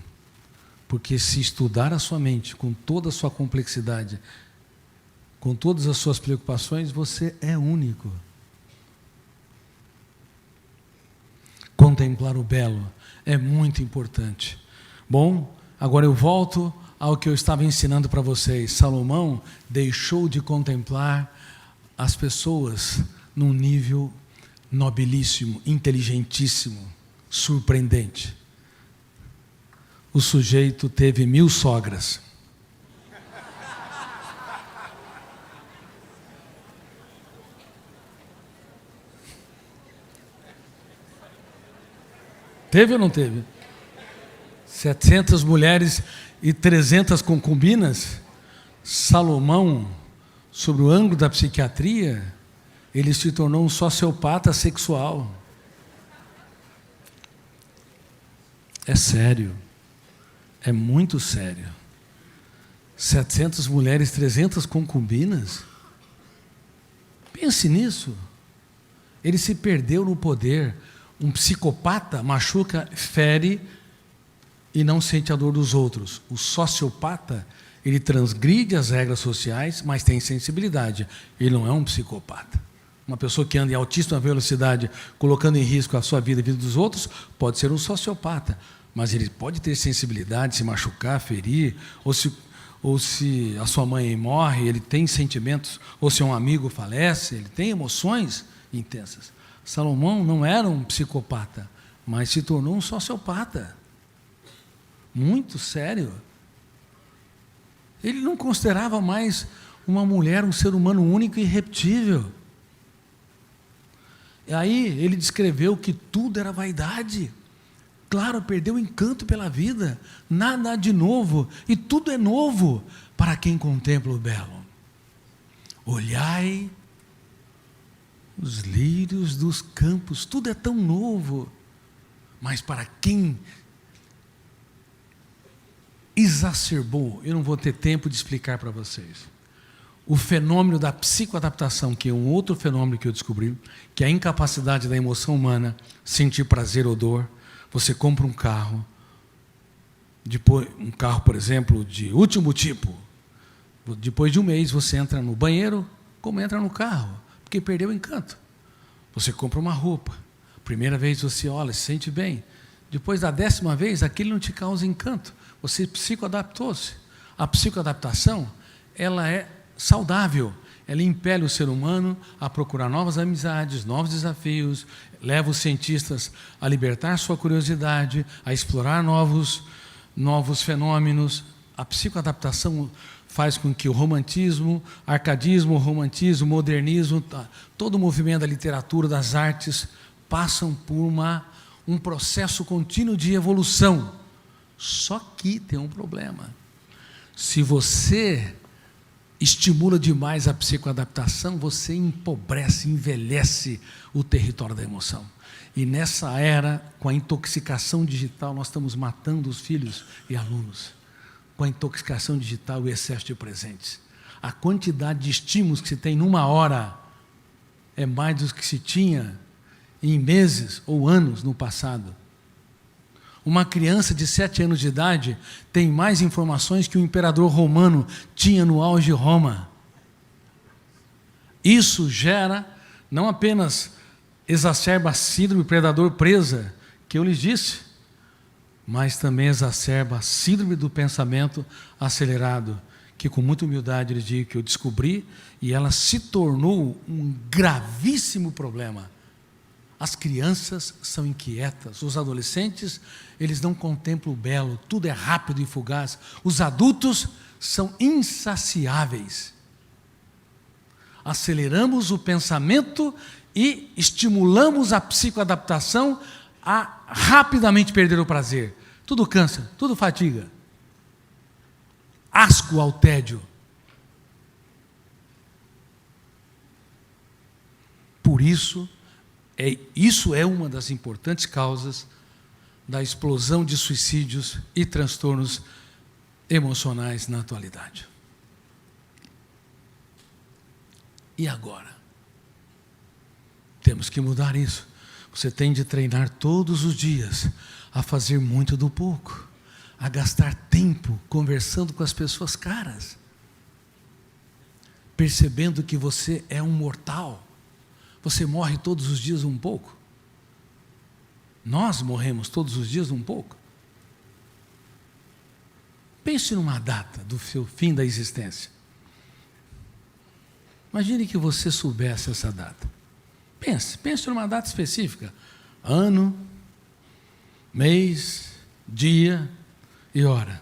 Porque se estudar a sua mente com toda a sua complexidade, com todas as suas preocupações, você é único. Contemplar o belo é muito importante. Bom, agora eu volto ao que eu estava ensinando para vocês. Salomão deixou de contemplar as pessoas num nível nobilíssimo, inteligentíssimo, surpreendente. O sujeito teve 1000 sogras. Teve ou não teve? 700 mulheres e 300 concubinas. Salomão, sobre o ângulo da psiquiatria, ele se tornou um sociopata sexual. É sério. É muito sério. 700 mulheres, 300 concubinas. Pense nisso. Ele se perdeu no poder. Um psicopata machuca, fere e não sente a dor dos outros. O sociopata, ele transgride as regras sociais, mas tem sensibilidade. Ele não é um psicopata. Uma pessoa que anda em altíssima velocidade, colocando em risco a sua vida e a vida dos outros, pode ser um sociopata. Mas ele pode ter sensibilidade, se machucar, ferir, ou se a sua mãe morre, ele tem sentimentos, ou se um amigo falece, ele tem emoções intensas. Salomão não era um psicopata, mas se tornou um sociopata. Muito sério. Ele não considerava mais uma mulher um ser humano único e irrepetível. E aí ele descreveu que tudo era vaidade. Claro, perdeu o encanto pela vida, nada de novo, e tudo é novo para quem contempla o belo. Olhai os lírios dos campos, tudo é tão novo, mas para quem exacerbou, eu não vou ter tempo de explicar para vocês, o fenômeno da psicoadaptação, que é um outro fenômeno que eu descobri, que é a incapacidade da emoção humana sentir prazer ou dor. Você compra um carro, por exemplo, de último tipo. Depois de um mês, você entra no banheiro, como entra no carro, porque perdeu o encanto. Você compra uma roupa. Primeira vez você olha, se sente bem. Depois da 10ª vez, aquilo não te causa encanto. Você psicoadaptou-se. A psicoadaptação, ela é saudável. Ela impele o ser humano a procurar novas amizades, novos desafios, leva os cientistas a libertar sua curiosidade, a explorar novos fenômenos. A psicoadaptação faz com que o romantismo, arcadismo, modernismo, todo o movimento da literatura, das artes, passam por um processo contínuo de evolução. Só que tem um problema. Se você estimula demais a psicoadaptação, você empobrece, envelhece o território da emoção. E nessa era, com a intoxicação digital, nós estamos matando os filhos e alunos. Com a intoxicação digital e o excesso de presentes. A quantidade de estímulos que se tem numa hora é mais do que se tinha em meses ou anos no passado. Uma criança de 7 anos de idade tem mais informações que o imperador romano tinha no auge de Roma. Isso gera, não apenas exacerba a síndrome predador-presa, que eu lhes disse, mas também exacerba a síndrome do pensamento acelerado, que com muita humildade lhes digo que eu descobri, e ela se tornou um gravíssimo problema. As crianças são inquietas, os adolescentes, eles não contemplam o belo, tudo é rápido e fugaz. Os adultos são insaciáveis. Aceleramos o pensamento e estimulamos a psicoadaptação a rapidamente perder o prazer. Tudo cansa, tudo fatiga. Asco ao tédio. Por isso é uma das importantes causas da explosão de suicídios e transtornos emocionais na atualidade. E agora? Temos que mudar isso. Você tem de treinar todos os dias a fazer muito do pouco, a gastar tempo conversando com as pessoas caras. percebendo que você é um mortal. Você morre todos os dias um pouco. Nós morremos todos os dias um pouco. Pense numa data do seu fim da existência. Imagine que você soubesse essa data. Pense numa data específica. Ano, mês, dia e hora.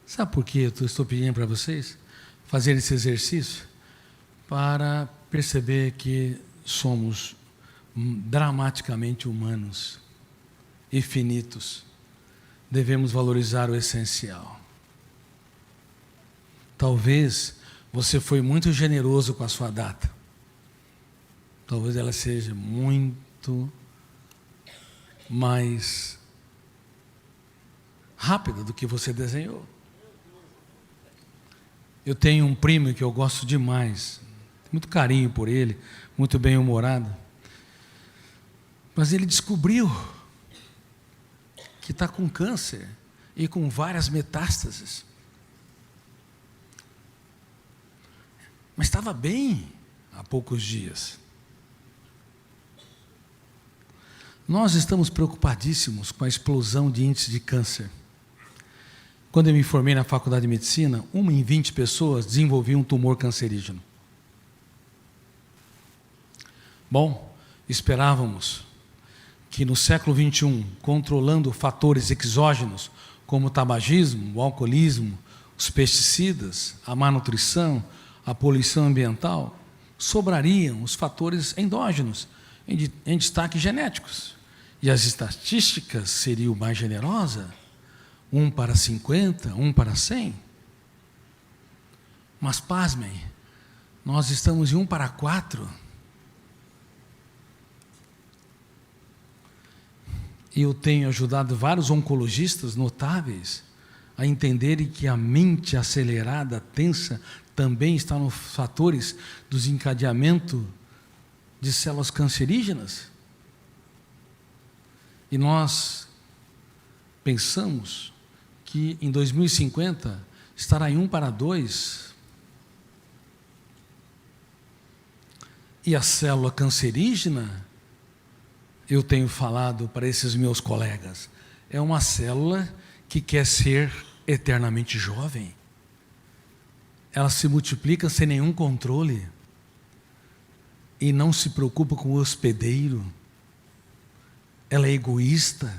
Sabe por que eu estou pedindo para vocês fazer esse exercício? Para perceber que somos dramaticamente humanos e finitos. Devemos valorizar o essencial. Talvez você foi muito generoso com a sua data. Talvez ela seja muito mais rápida do que você desenhou. Eu tenho um primo que eu gosto demais, muito carinho por ele, muito bem-humorado. Mas ele descobriu que está com câncer e com várias metástases. Mas estava bem há poucos dias. Nós estamos preocupadíssimos com a explosão de índice de câncer. Quando eu me formei na faculdade de medicina, 1 em 20 pessoas desenvolvia um tumor cancerígeno. Bom, esperávamos que no século XXI, controlando fatores exógenos, como o tabagismo, o alcoolismo, os pesticidas, a má nutrição, a poluição ambiental, sobrariam os fatores endógenos, em destaque genéticos. E as estatísticas seriam mais generosas, 1 para 50, 1 para 100. Mas, pasmem, nós estamos em 1 para 4. E eu tenho ajudado vários oncologistas notáveis a entenderem que a mente acelerada, tensa, também está nos fatores do desencadeamento de células cancerígenas. E nós pensamos que em 2050 estará em 1 para 2. E a célula cancerígena, eu tenho falado para esses meus colegas, é uma célula que quer ser eternamente jovem. Ela se multiplica sem nenhum controle e não se preocupa com o hospedeiro. Ela é egoísta,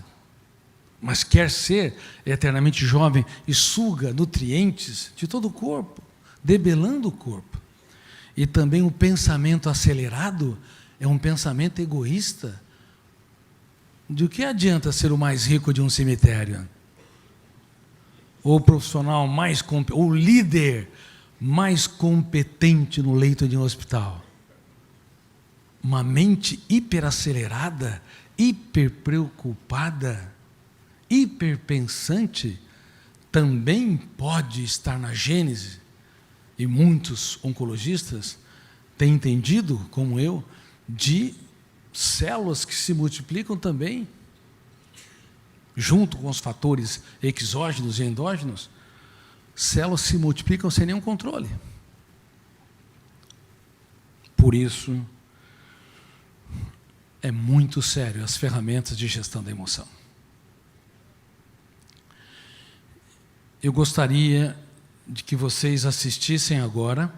mas quer ser eternamente jovem e suga nutrientes de todo o corpo, debelando o corpo. E também o pensamento acelerado é um pensamento egoísta. De que adianta ser o mais rico de um cemitério? Ou o profissional mais ou o líder mais competente no leito de um hospital? Uma mente hiperacelerada, hiperpreocupada, hiperpensante, também pode estar na gênese. E muitos oncologistas têm entendido, como eu, de células que se multiplicam também, junto com os fatores exógenos e endógenos, células se multiplicam sem nenhum controle. Por isso, é muito sério as ferramentas de gestão da emoção. Eu gostaria de que vocês assistissem agora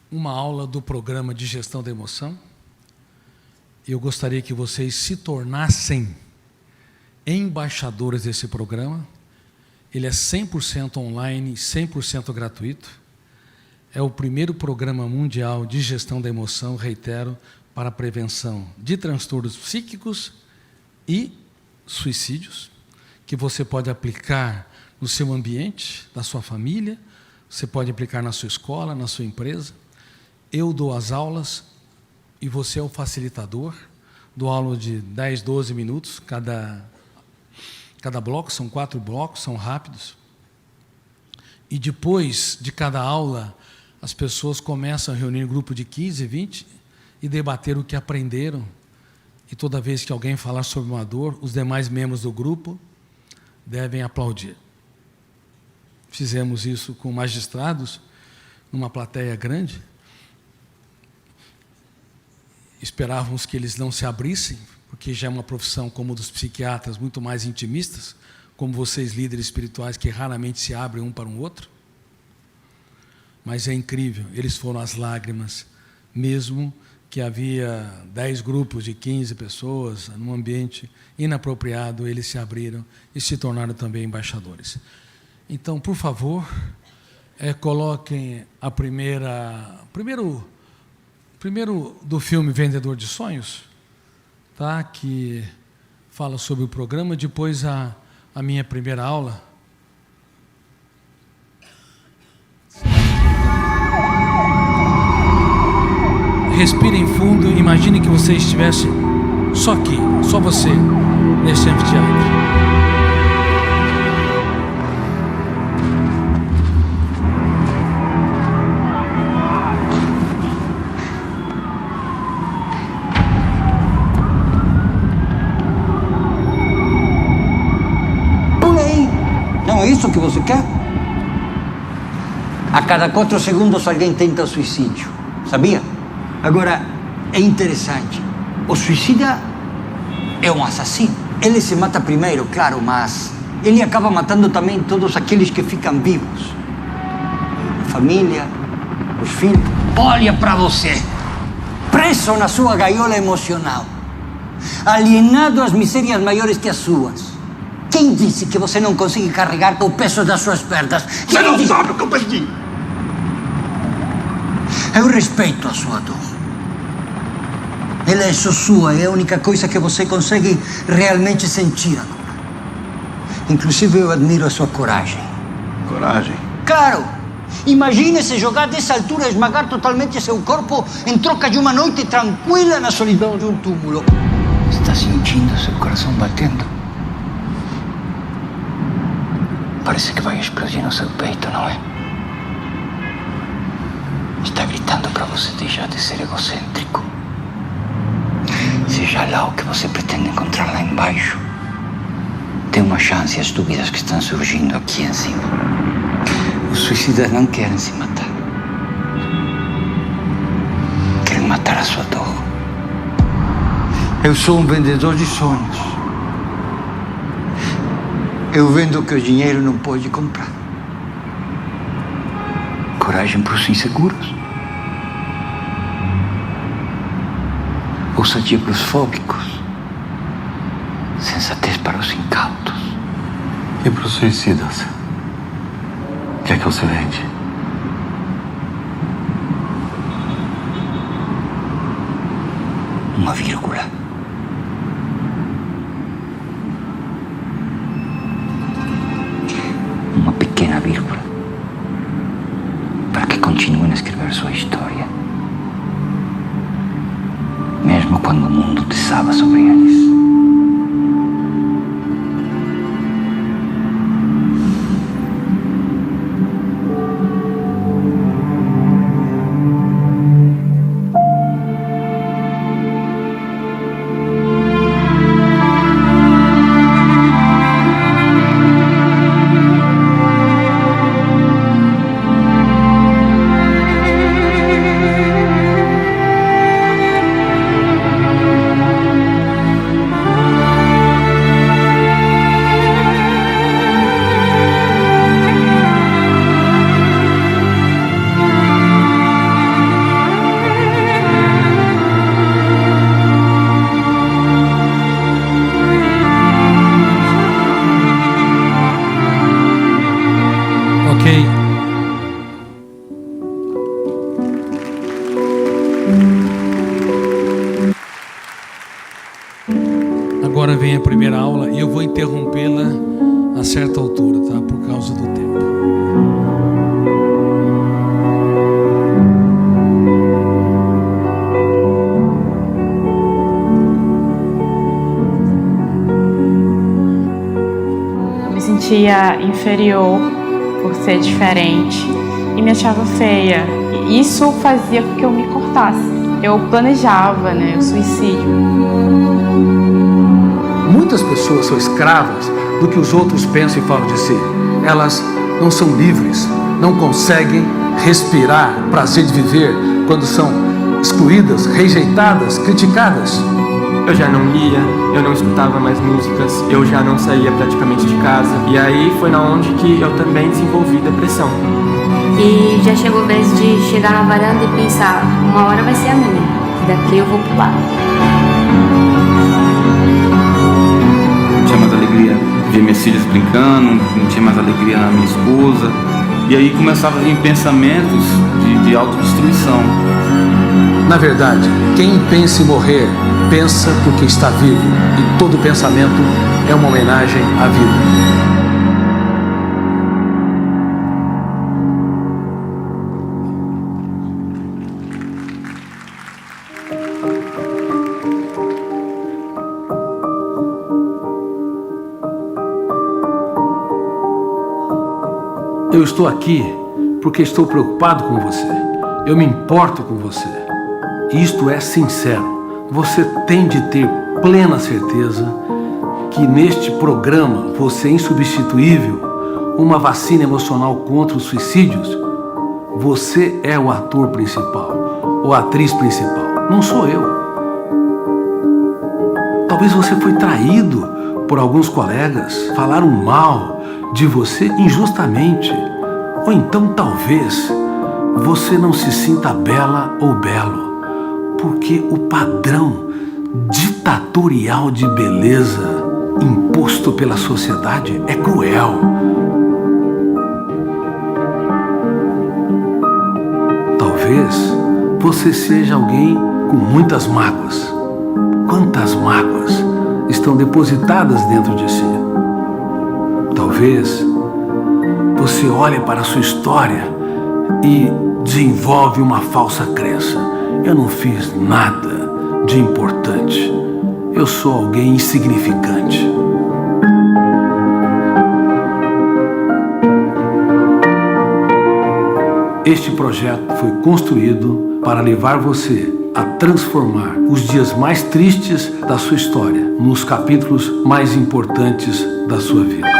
uma aula do programa de gestão da emoção. Eu gostaria que vocês se tornassem embaixadores desse programa. Ele é 100% online, 100% gratuito. É o primeiro programa mundial de gestão da emoção, reitero, para a prevenção de transtornos psíquicos e suicídios, que você pode aplicar no seu ambiente, na sua família, você pode aplicar na sua escola, na sua empresa. Eu dou as aulas e você é o facilitador. Dou aula de 10, 12 minutos, cada bloco, são 4 blocos, são rápidos. E depois de cada aula, as pessoas começam a reunir um grupo de 15, 20 e debater o que aprenderam. E toda vez que alguém falar sobre uma dor, os demais membros do grupo devem aplaudir. Fizemos isso com magistrados, numa plateia grande. Esperávamos que eles não se abrissem, porque já é uma profissão como a dos psiquiatras, muito mais intimistas, como vocês, líderes espirituais, que raramente se abrem um para o outro. Mas é incrível, eles foram às lágrimas, mesmo que havia 10 grupos de 15 pessoas, num ambiente inapropriado, eles se abriram e se tornaram também embaixadores. Então, por favor, coloquem a primeiro do filme Vendedor de Sonhos, tá? Que fala sobre o programa, depois a minha primeira aula. Respirem fundo, imagine que você estivesse só aqui, só você, nesse anfiteatro.
É isso que você quer? A cada 4 segundos alguém tenta suicídio, sabia? Agora, é interessante, o suicida é um assassino. Ele se mata primeiro, claro, mas ele acaba matando também todos aqueles que ficam vivos. A família, os filhos. Olha para você, preso na sua gaiola emocional, alienado às misérias maiores que as suas. Quem disse que você não consegue carregar com o peso das suas pernas?
Você não sabe o que eu perdi.
Eu respeito a sua dor. Ela é só sua, é a única coisa que você consegue realmente sentir agora. Inclusive, eu admiro a sua coragem.
Coragem?
Claro! Imagine se jogar dessa altura e esmagar totalmente seu corpo em troca de uma noite tranquila na solidão de um túmulo. Está sentindo seu coração batendo? Parece que vai explodir no seu peito, não é? Está gritando para você deixar de ser egocêntrico. Seja lá o que você pretende encontrar lá embaixo, tem uma chance as dúvidas que estão surgindo aqui em cima. Os suicidas não querem se matar. Querem matar a sua dor. Eu sou um vendedor de sonhos. Eu vendo o que o dinheiro não pode comprar. Coragem para os inseguros. Ousadia para os fóbicos. Sensatez para os incautos.
E para os suicidas? O que é que você vende?
Uma vírgula. Uma pequena vírgula. Para que continuem a escrever sua história. Mesmo quando o mundo desaba sobre eles.
Agora vem a primeira aula e eu vou interrompê-la a certa altura, tá? Por causa do tempo.
Eu me sentia inferior por ser diferente e me achava feia. Isso fazia com que eu me cortasse. Eu planejava, o suicídio.
Muitas pessoas são escravas do que os outros pensam e falam de si. Elas não são livres, não conseguem respirar prazer de viver quando são excluídas, rejeitadas, criticadas.
Eu já não lia, eu não escutava mais músicas, eu já não saía praticamente de casa. E aí foi na onde que eu também desenvolvi depressão.
E já chegou a vez de chegar na varanda e pensar, uma hora vai ser a minha, que daqui eu vou pular.
Não tinha mais alegria ver minhas filhas brincando, não tinha mais alegria na minha esposa. E aí começava a vir pensamentos de autodestruição.
Na verdade, quem pensa em morrer, pensa porque está vivo. E todo pensamento é uma homenagem à vida. Eu estou aqui porque estou preocupado com você. Eu me importo com você. Isto é sincero. Você tem de ter plena certeza que neste programa você é insubstituível, uma vacina emocional contra os suicídios. Você é o ator principal, ou a atriz principal. Não sou eu. Talvez você foi traído por alguns colegas, falaram mal de você injustamente. Ou então talvez você não se sinta bela ou belo, porque o padrão ditatorial de beleza imposto pela sociedade é cruel. Talvez você seja alguém com muitas mágoas. Quantas mágoas estão depositadas dentro de si? Talvez você olhe para a sua história e desenvolve uma falsa crença. Eu não fiz nada de importante. Eu sou alguém insignificante. Este projeto foi construído para levar você a transformar os dias mais tristes da sua história nos capítulos mais importantes da sua vida.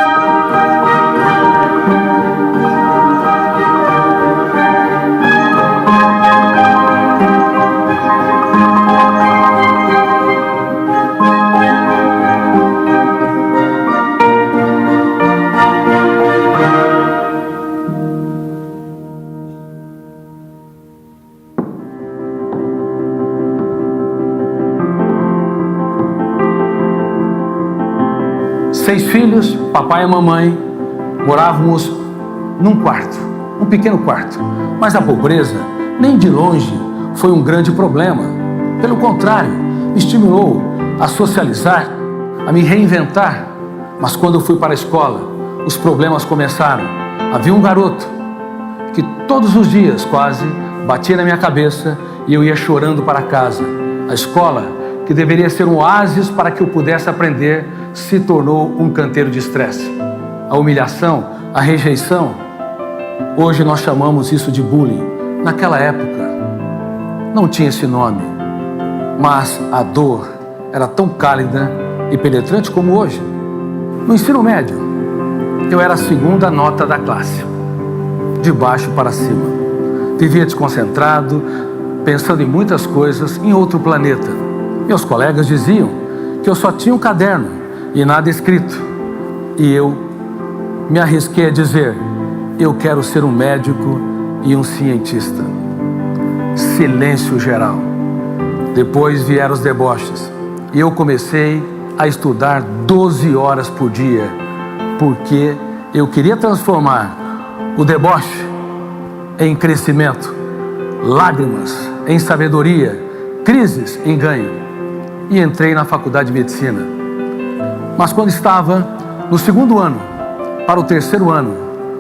Seis filhos, papai e mamãe, morávamos num quarto, um pequeno quarto. Mas a pobreza, nem de longe, foi um grande problema. Pelo contrário, me estimulou a socializar, a me reinventar. Mas quando eu fui para a escola, os problemas começaram. Havia um garoto que todos os dias quase batia na minha cabeça e eu ia chorando para casa. A escola, que deveria ser um oásis para que eu pudesse aprender, se tornou um canteiro de estresse. A humilhação, a rejeição, hoje nós chamamos isso de bullying. Naquela época, não tinha esse nome, mas a dor era tão cálida e penetrante como hoje. No ensino médio, eu era a segunda nota da classe, de baixo para cima. Vivia desconcentrado, pensando em muitas coisas em outro planeta. Meus colegas diziam que eu só tinha um caderno e nada escrito. E eu me arrisquei a dizer, eu quero ser um médico e um cientista. Silêncio geral. Depois vieram os deboches. E eu comecei a estudar 12 horas por dia, porque eu queria transformar o deboche em crescimento, lágrimas em sabedoria, crises em ganho. E entrei na faculdade de medicina. Mas quando estava no segundo ano, para o terceiro ano,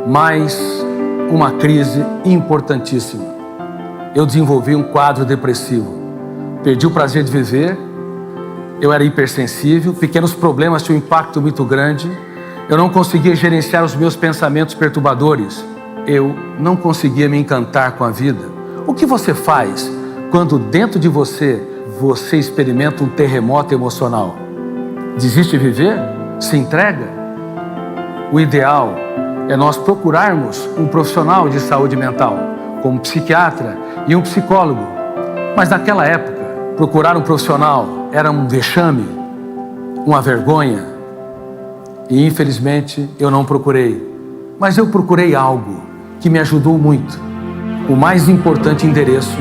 mais uma crise importantíssima. Eu desenvolvi um quadro depressivo. Perdi o prazer de viver, eu era hipersensível, pequenos problemas tinham um impacto muito grande, eu não conseguia gerenciar os meus pensamentos perturbadores, eu não conseguia me encantar com a vida. O que você faz quando dentro de você experimenta um terremoto emocional? Desiste de viver? Se entrega? o ideal é nós procurarmos um profissional de saúde mental, como um psiquiatra e um psicólogo. Mas naquela época, procurar um profissional era um vexame, uma vergonha. E infelizmente eu não procurei. Mas eu procurei algo que me ajudou muito. O mais importante endereço,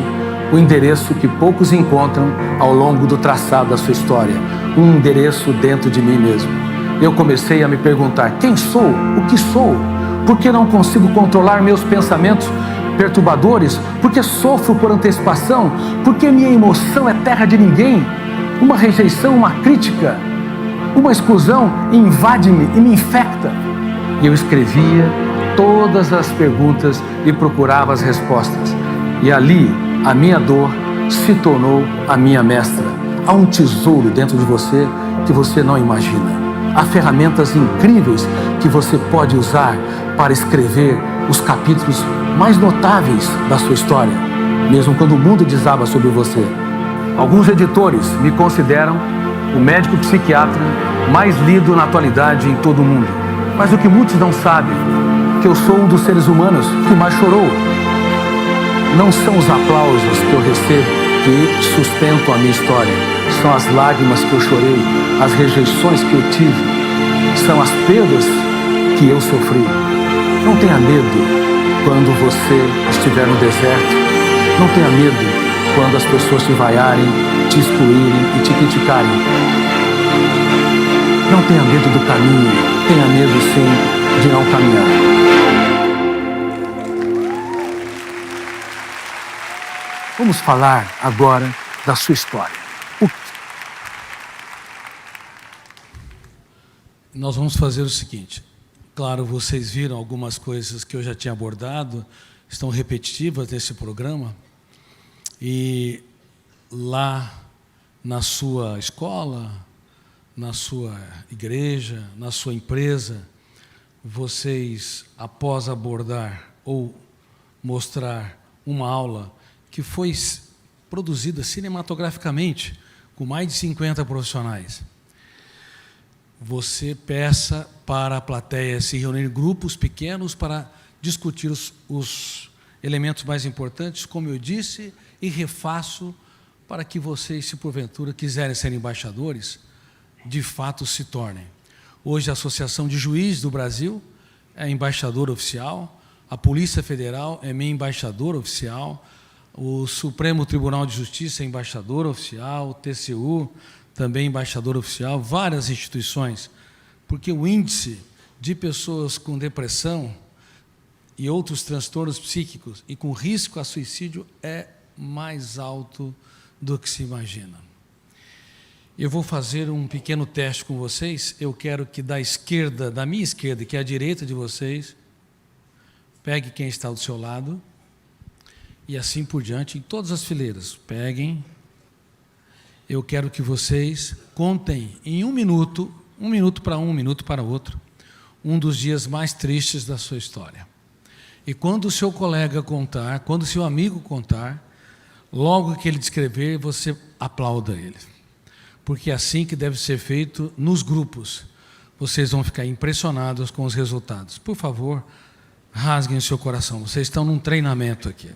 o endereço que poucos encontram ao longo do traçado da sua história. Um endereço dentro de mim mesmo. Eu comecei a me perguntar: quem sou? O que sou? Por que não consigo controlar meus pensamentos perturbadores? Por que sofro por antecipação? Por que minha emoção é terra de ninguém? Uma rejeição, uma crítica, uma exclusão invade-me e me infecta. E eu escrevia todas as perguntas e procurava as respostas. E ali, a minha dor se tornou a minha mestra. Há um tesouro dentro de você que você não imagina. Há ferramentas incríveis que você pode usar para escrever os capítulos mais notáveis da sua história, mesmo quando o mundo desaba sobre você. Alguns editores me consideram o médico psiquiatra mais lido na atualidade em todo o mundo. Mas o que muitos não sabem, que eu sou um dos seres humanos que mais chorou. Não são os aplausos que eu recebo que sustentam a minha história. São as lágrimas que eu chorei, as rejeições que eu tive, são as perdas que eu sofri. Não tenha medo quando você estiver no deserto. Não tenha medo quando as pessoas te vaiarem, te excluírem e te criticarem. Não tenha medo do caminho, tenha medo sim de não caminhar. Vamos falar agora da sua história. Nós vamos fazer o seguinte. Claro, vocês viram algumas coisas que eu já tinha abordado, estão repetitivas nesse programa. E lá na sua escola, na sua igreja, na sua empresa, vocês, após abordar ou mostrar uma aula que foi produzida cinematograficamente com mais de 50 profissionais, você peça para a plateia se reunir em grupos pequenos para discutir os elementos mais importantes, como eu disse, e refaço para que vocês, se porventura quiserem ser embaixadores, de fato se tornem. Hoje a Associação de Juízes do Brasil é embaixadora oficial, a Polícia Federal é minha embaixadora oficial, o Supremo Tribunal de Justiça é embaixador oficial, o TCU também embaixador oficial, várias instituições, porque o índice de pessoas com depressão e outros transtornos psíquicos e com risco a suicídio é mais alto do que se imagina. Eu vou fazer um pequeno teste com vocês. Eu quero que da esquerda, da minha esquerda, que é a direita de vocês, pegue quem está do seu lado e assim por diante, em todas as fileiras. Peguem. Eu quero que vocês contem em um minuto para um minuto para outro, um dos dias mais tristes da sua história. E quando o seu colega contar, quando o seu amigo contar, logo que ele descrever, você aplauda ele. Porque é assim que deve ser feito nos grupos. Vocês vão ficar impressionados com os resultados. Por favor, rasguem o seu coração. Vocês estão num treinamento aqui.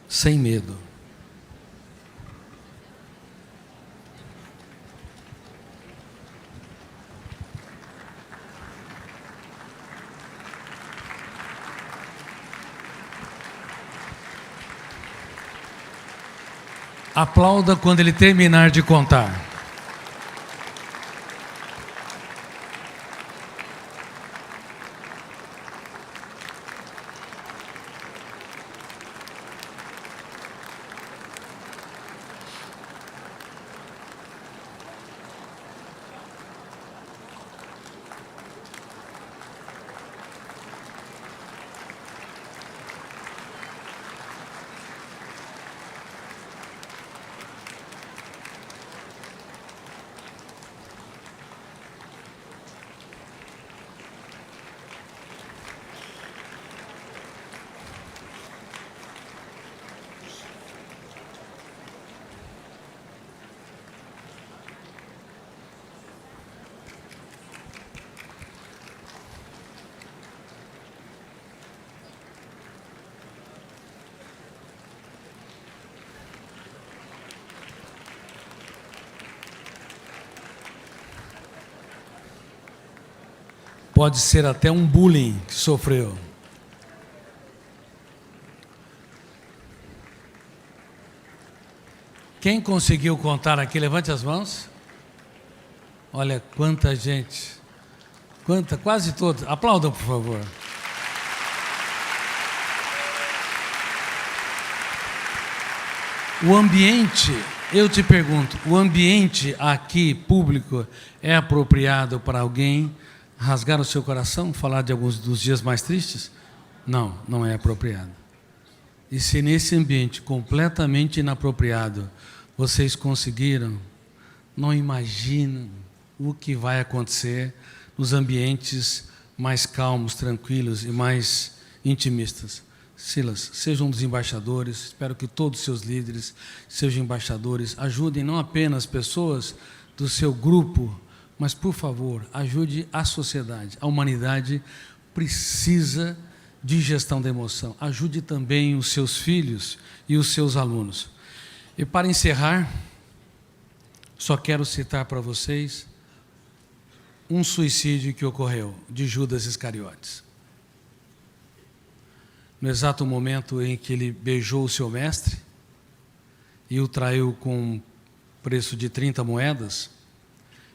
Sem medo. Aplauda quando ele terminar de contar. Pode ser até um bullying que sofreu. Quem conseguiu contar aqui? Levante as mãos. Olha quanta gente. Quase todos. Aplaudam, por favor. O ambiente, eu te pergunto, o ambiente aqui, público, é apropriado para alguém rasgar o seu coração, falar de alguns dos dias mais tristes? Não, não é apropriado. E se nesse ambiente completamente inapropriado, vocês conseguiram, não imaginam o que vai acontecer nos ambientes mais calmos, tranquilos e mais intimistas. Silas, seja um dos embaixadores, espero que todos os seus líderes sejam embaixadores, ajudem não apenas pessoas do seu grupo, mas, por favor, ajude a sociedade. A humanidade precisa de gestão da emoção. Ajude também os seus filhos e os seus alunos. E para encerrar, só quero citar para vocês um suicídio que ocorreu, de Judas Iscariotes. No exato momento em que ele beijou o seu mestre e o traiu com preço de 30 moedas,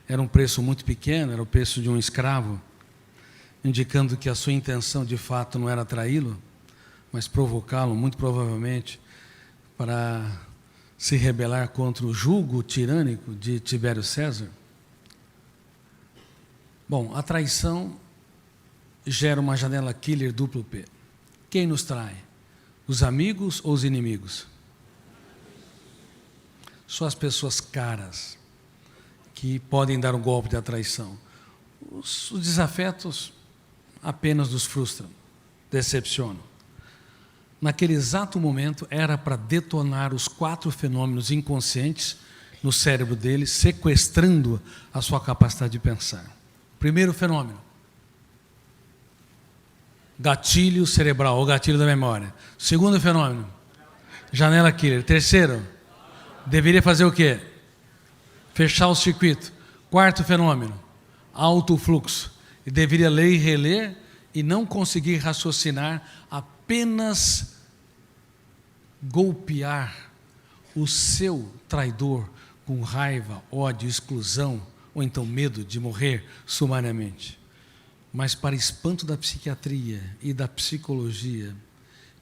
era um preço muito pequeno, era o preço de um escravo, indicando que a sua intenção de fato não era traí-lo, mas provocá-lo, muito provavelmente, para se rebelar contra o jugo tirânico de Tibério César. Bom, a traição gera uma janela killer duplo P. Quem nos trai? Os amigos ou os inimigos? Só as pessoas caras que podem dar um golpe de traição. Os desafetos apenas nos frustram, decepcionam. Naquele exato momento, era para detonar os 4 fenômenos inconscientes no cérebro dele, sequestrando a sua capacidade de pensar. Primeiro fenômeno, gatilho cerebral, ou gatilho da memória. Segundo fenômeno, janela killer. Terceiro, deveria fazer o quê? Fechar o circuito. Quarto fenômeno, alto fluxo. E deveria ler e reler e não conseguir raciocinar, apenas golpear o seu traidor com raiva, ódio, exclusão, ou então medo de morrer sumariamente. Mas, para espanto da psiquiatria e da psicologia,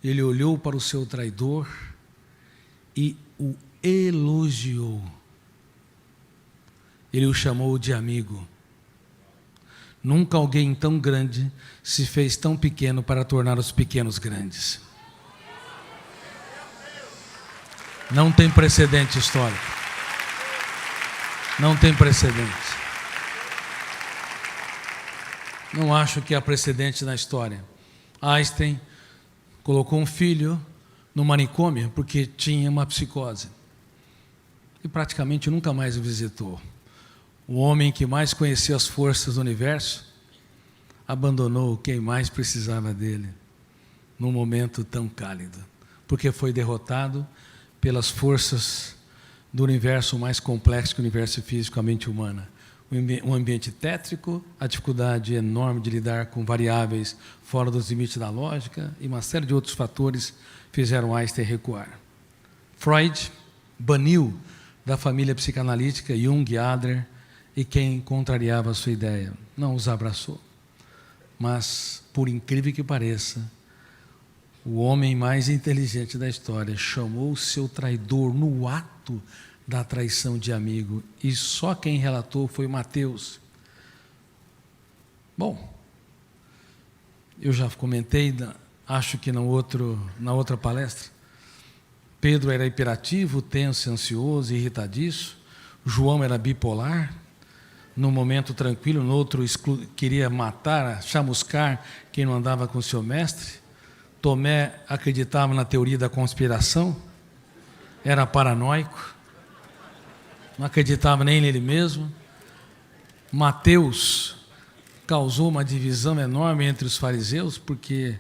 ele olhou para o seu traidor e o elogiou. Ele o chamou de amigo. Nunca alguém tão grande se fez tão pequeno para tornar os pequenos grandes. Não tem precedente histórico. Não tem precedente. Não acho que há precedente na história. Einstein colocou um filho no manicômio porque tinha uma psicose. E praticamente nunca mais o visitou. O homem que mais conhecia as forças do universo abandonou quem mais precisava dele num momento tão cálido, porque foi derrotado pelas forças do universo mais complexo que o universo físico, a mente humana. Um ambiente tétrico, a dificuldade enorme de lidar com variáveis fora dos limites da lógica e uma série de outros fatores fizeram Einstein recuar. Freud baniu da família psicanalítica Jung e Adler e quem contrariava a sua ideia. Não os abraçou. Mas, por incrível que pareça, o homem mais inteligente da história chamou o seu traidor no ato da traição de amigo, e só quem relatou foi Mateus. Bom, eu já comentei, acho que na outra palestra, Pedro era hiperativo, tenso, ansioso, irritadiço. João era bipolar, num momento tranquilo, no outro queria matar, chamuscar quem não andava com o seu mestre. Tomé acreditava na teoria da conspiração, era paranoico, não acreditava nem nele mesmo. Mateus causou uma divisão enorme entre os fariseus, porque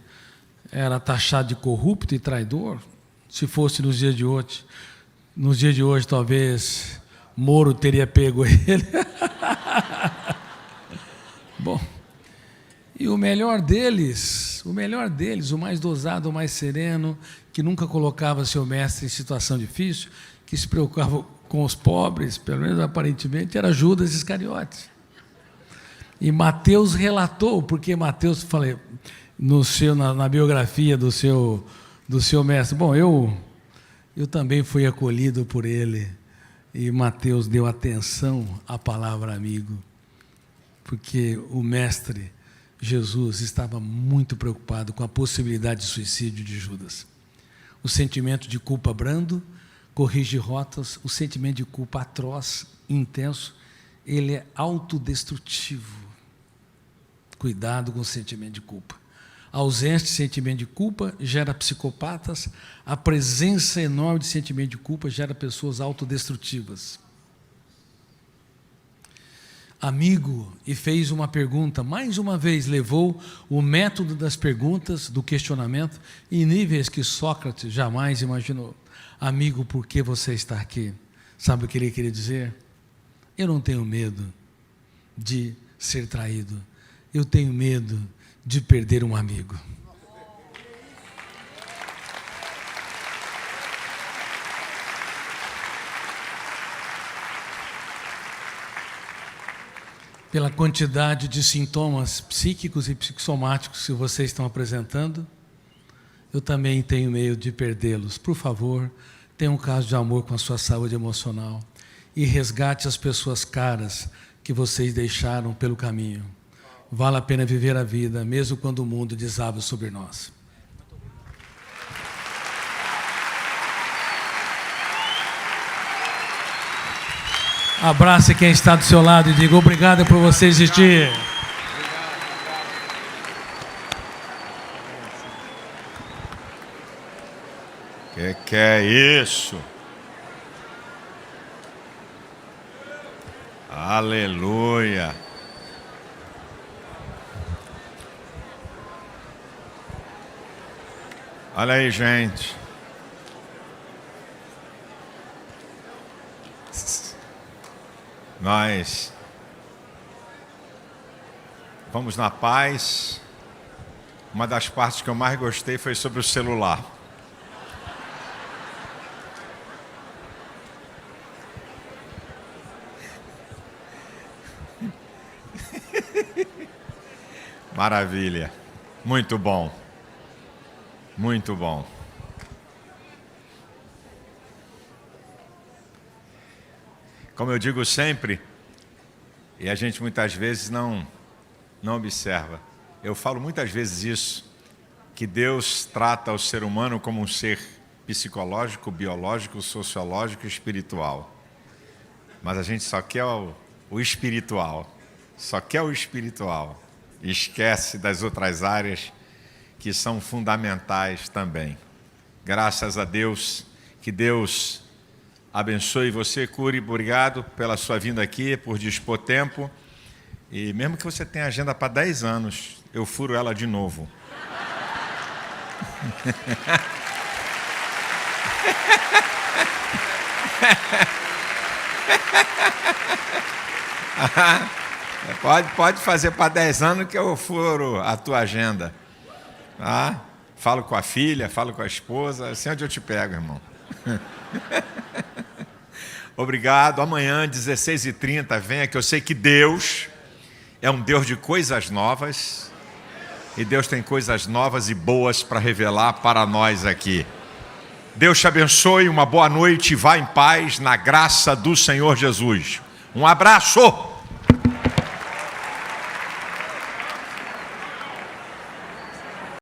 era taxado de corrupto e traidor. Se fosse nos dias de hoje, talvez Moro teria pego ele. Bom, E o melhor deles, o mais dosado, o mais sereno, que nunca colocava seu mestre em situação difícil, que se preocupava com os pobres, pelo menos aparentemente, era Judas Iscariotes. E Mateus relatou, porque Mateus, falei, na biografia do seu mestre, bom, eu também fui acolhido por ele, e Mateus deu atenção à palavra amigo, porque o mestre Jesus estava muito preocupado com a possibilidade de suicídio de Judas. O sentimento de culpa brando corrige rotas, o sentimento de culpa atroz, intenso, ele é autodestrutivo. Cuidado com o sentimento de culpa. A ausência de sentimento de culpa gera psicopatas, a presença enorme de sentimento de culpa gera pessoas autodestrutivas. Amigo, e fez uma pergunta, mais uma vez levou o método das perguntas, do questionamento, em níveis que Sócrates jamais imaginou. Amigo, por que você está aqui? Sabe o que ele queria dizer? Eu não tenho medo de ser traído, eu tenho medo de perder um amigo. Pela quantidade de sintomas psíquicos e psicossomáticos que vocês estão apresentando, eu também tenho medo de perdê-los. Por favor, tenha um caso de amor com a sua saúde emocional e resgate as pessoas caras que vocês deixaram pelo caminho. Vale a pena viver a vida, mesmo quando o mundo desaba sobre nós. Abrace quem está do seu lado e diga obrigado por você existir.
Que é isso? Aleluia. Olha aí, gente. Nós vamos na paz. Uma das partes que eu mais gostei foi sobre o celular. Maravilha. Muito bom. Muito bom. Como eu digo sempre, e a gente muitas vezes não observa, eu falo muitas vezes isso, que Deus trata o ser humano como um ser psicológico, biológico, sociológico e espiritual. Mas a gente só quer o espiritual, só quer o espiritual. E esquece das outras áreas que são fundamentais também. Graças a Deus, que Deus abençoe você, cure, obrigado pela sua vinda aqui, por dispor tempo. E mesmo que você tenha agenda para 10 anos, eu furo ela de novo. Pode fazer para 10 anos que eu furo a tua agenda. Tá? Falo com a filha, falo com a esposa, assim é onde eu te pego, irmão. Obrigado. Amanhã, 16h30, venha, que eu sei que Deus é um Deus de coisas novas. E Deus tem coisas novas e boas para revelar para nós aqui. Deus te abençoe, uma boa noite e vá em paz, na graça do Senhor Jesus. Um abraço!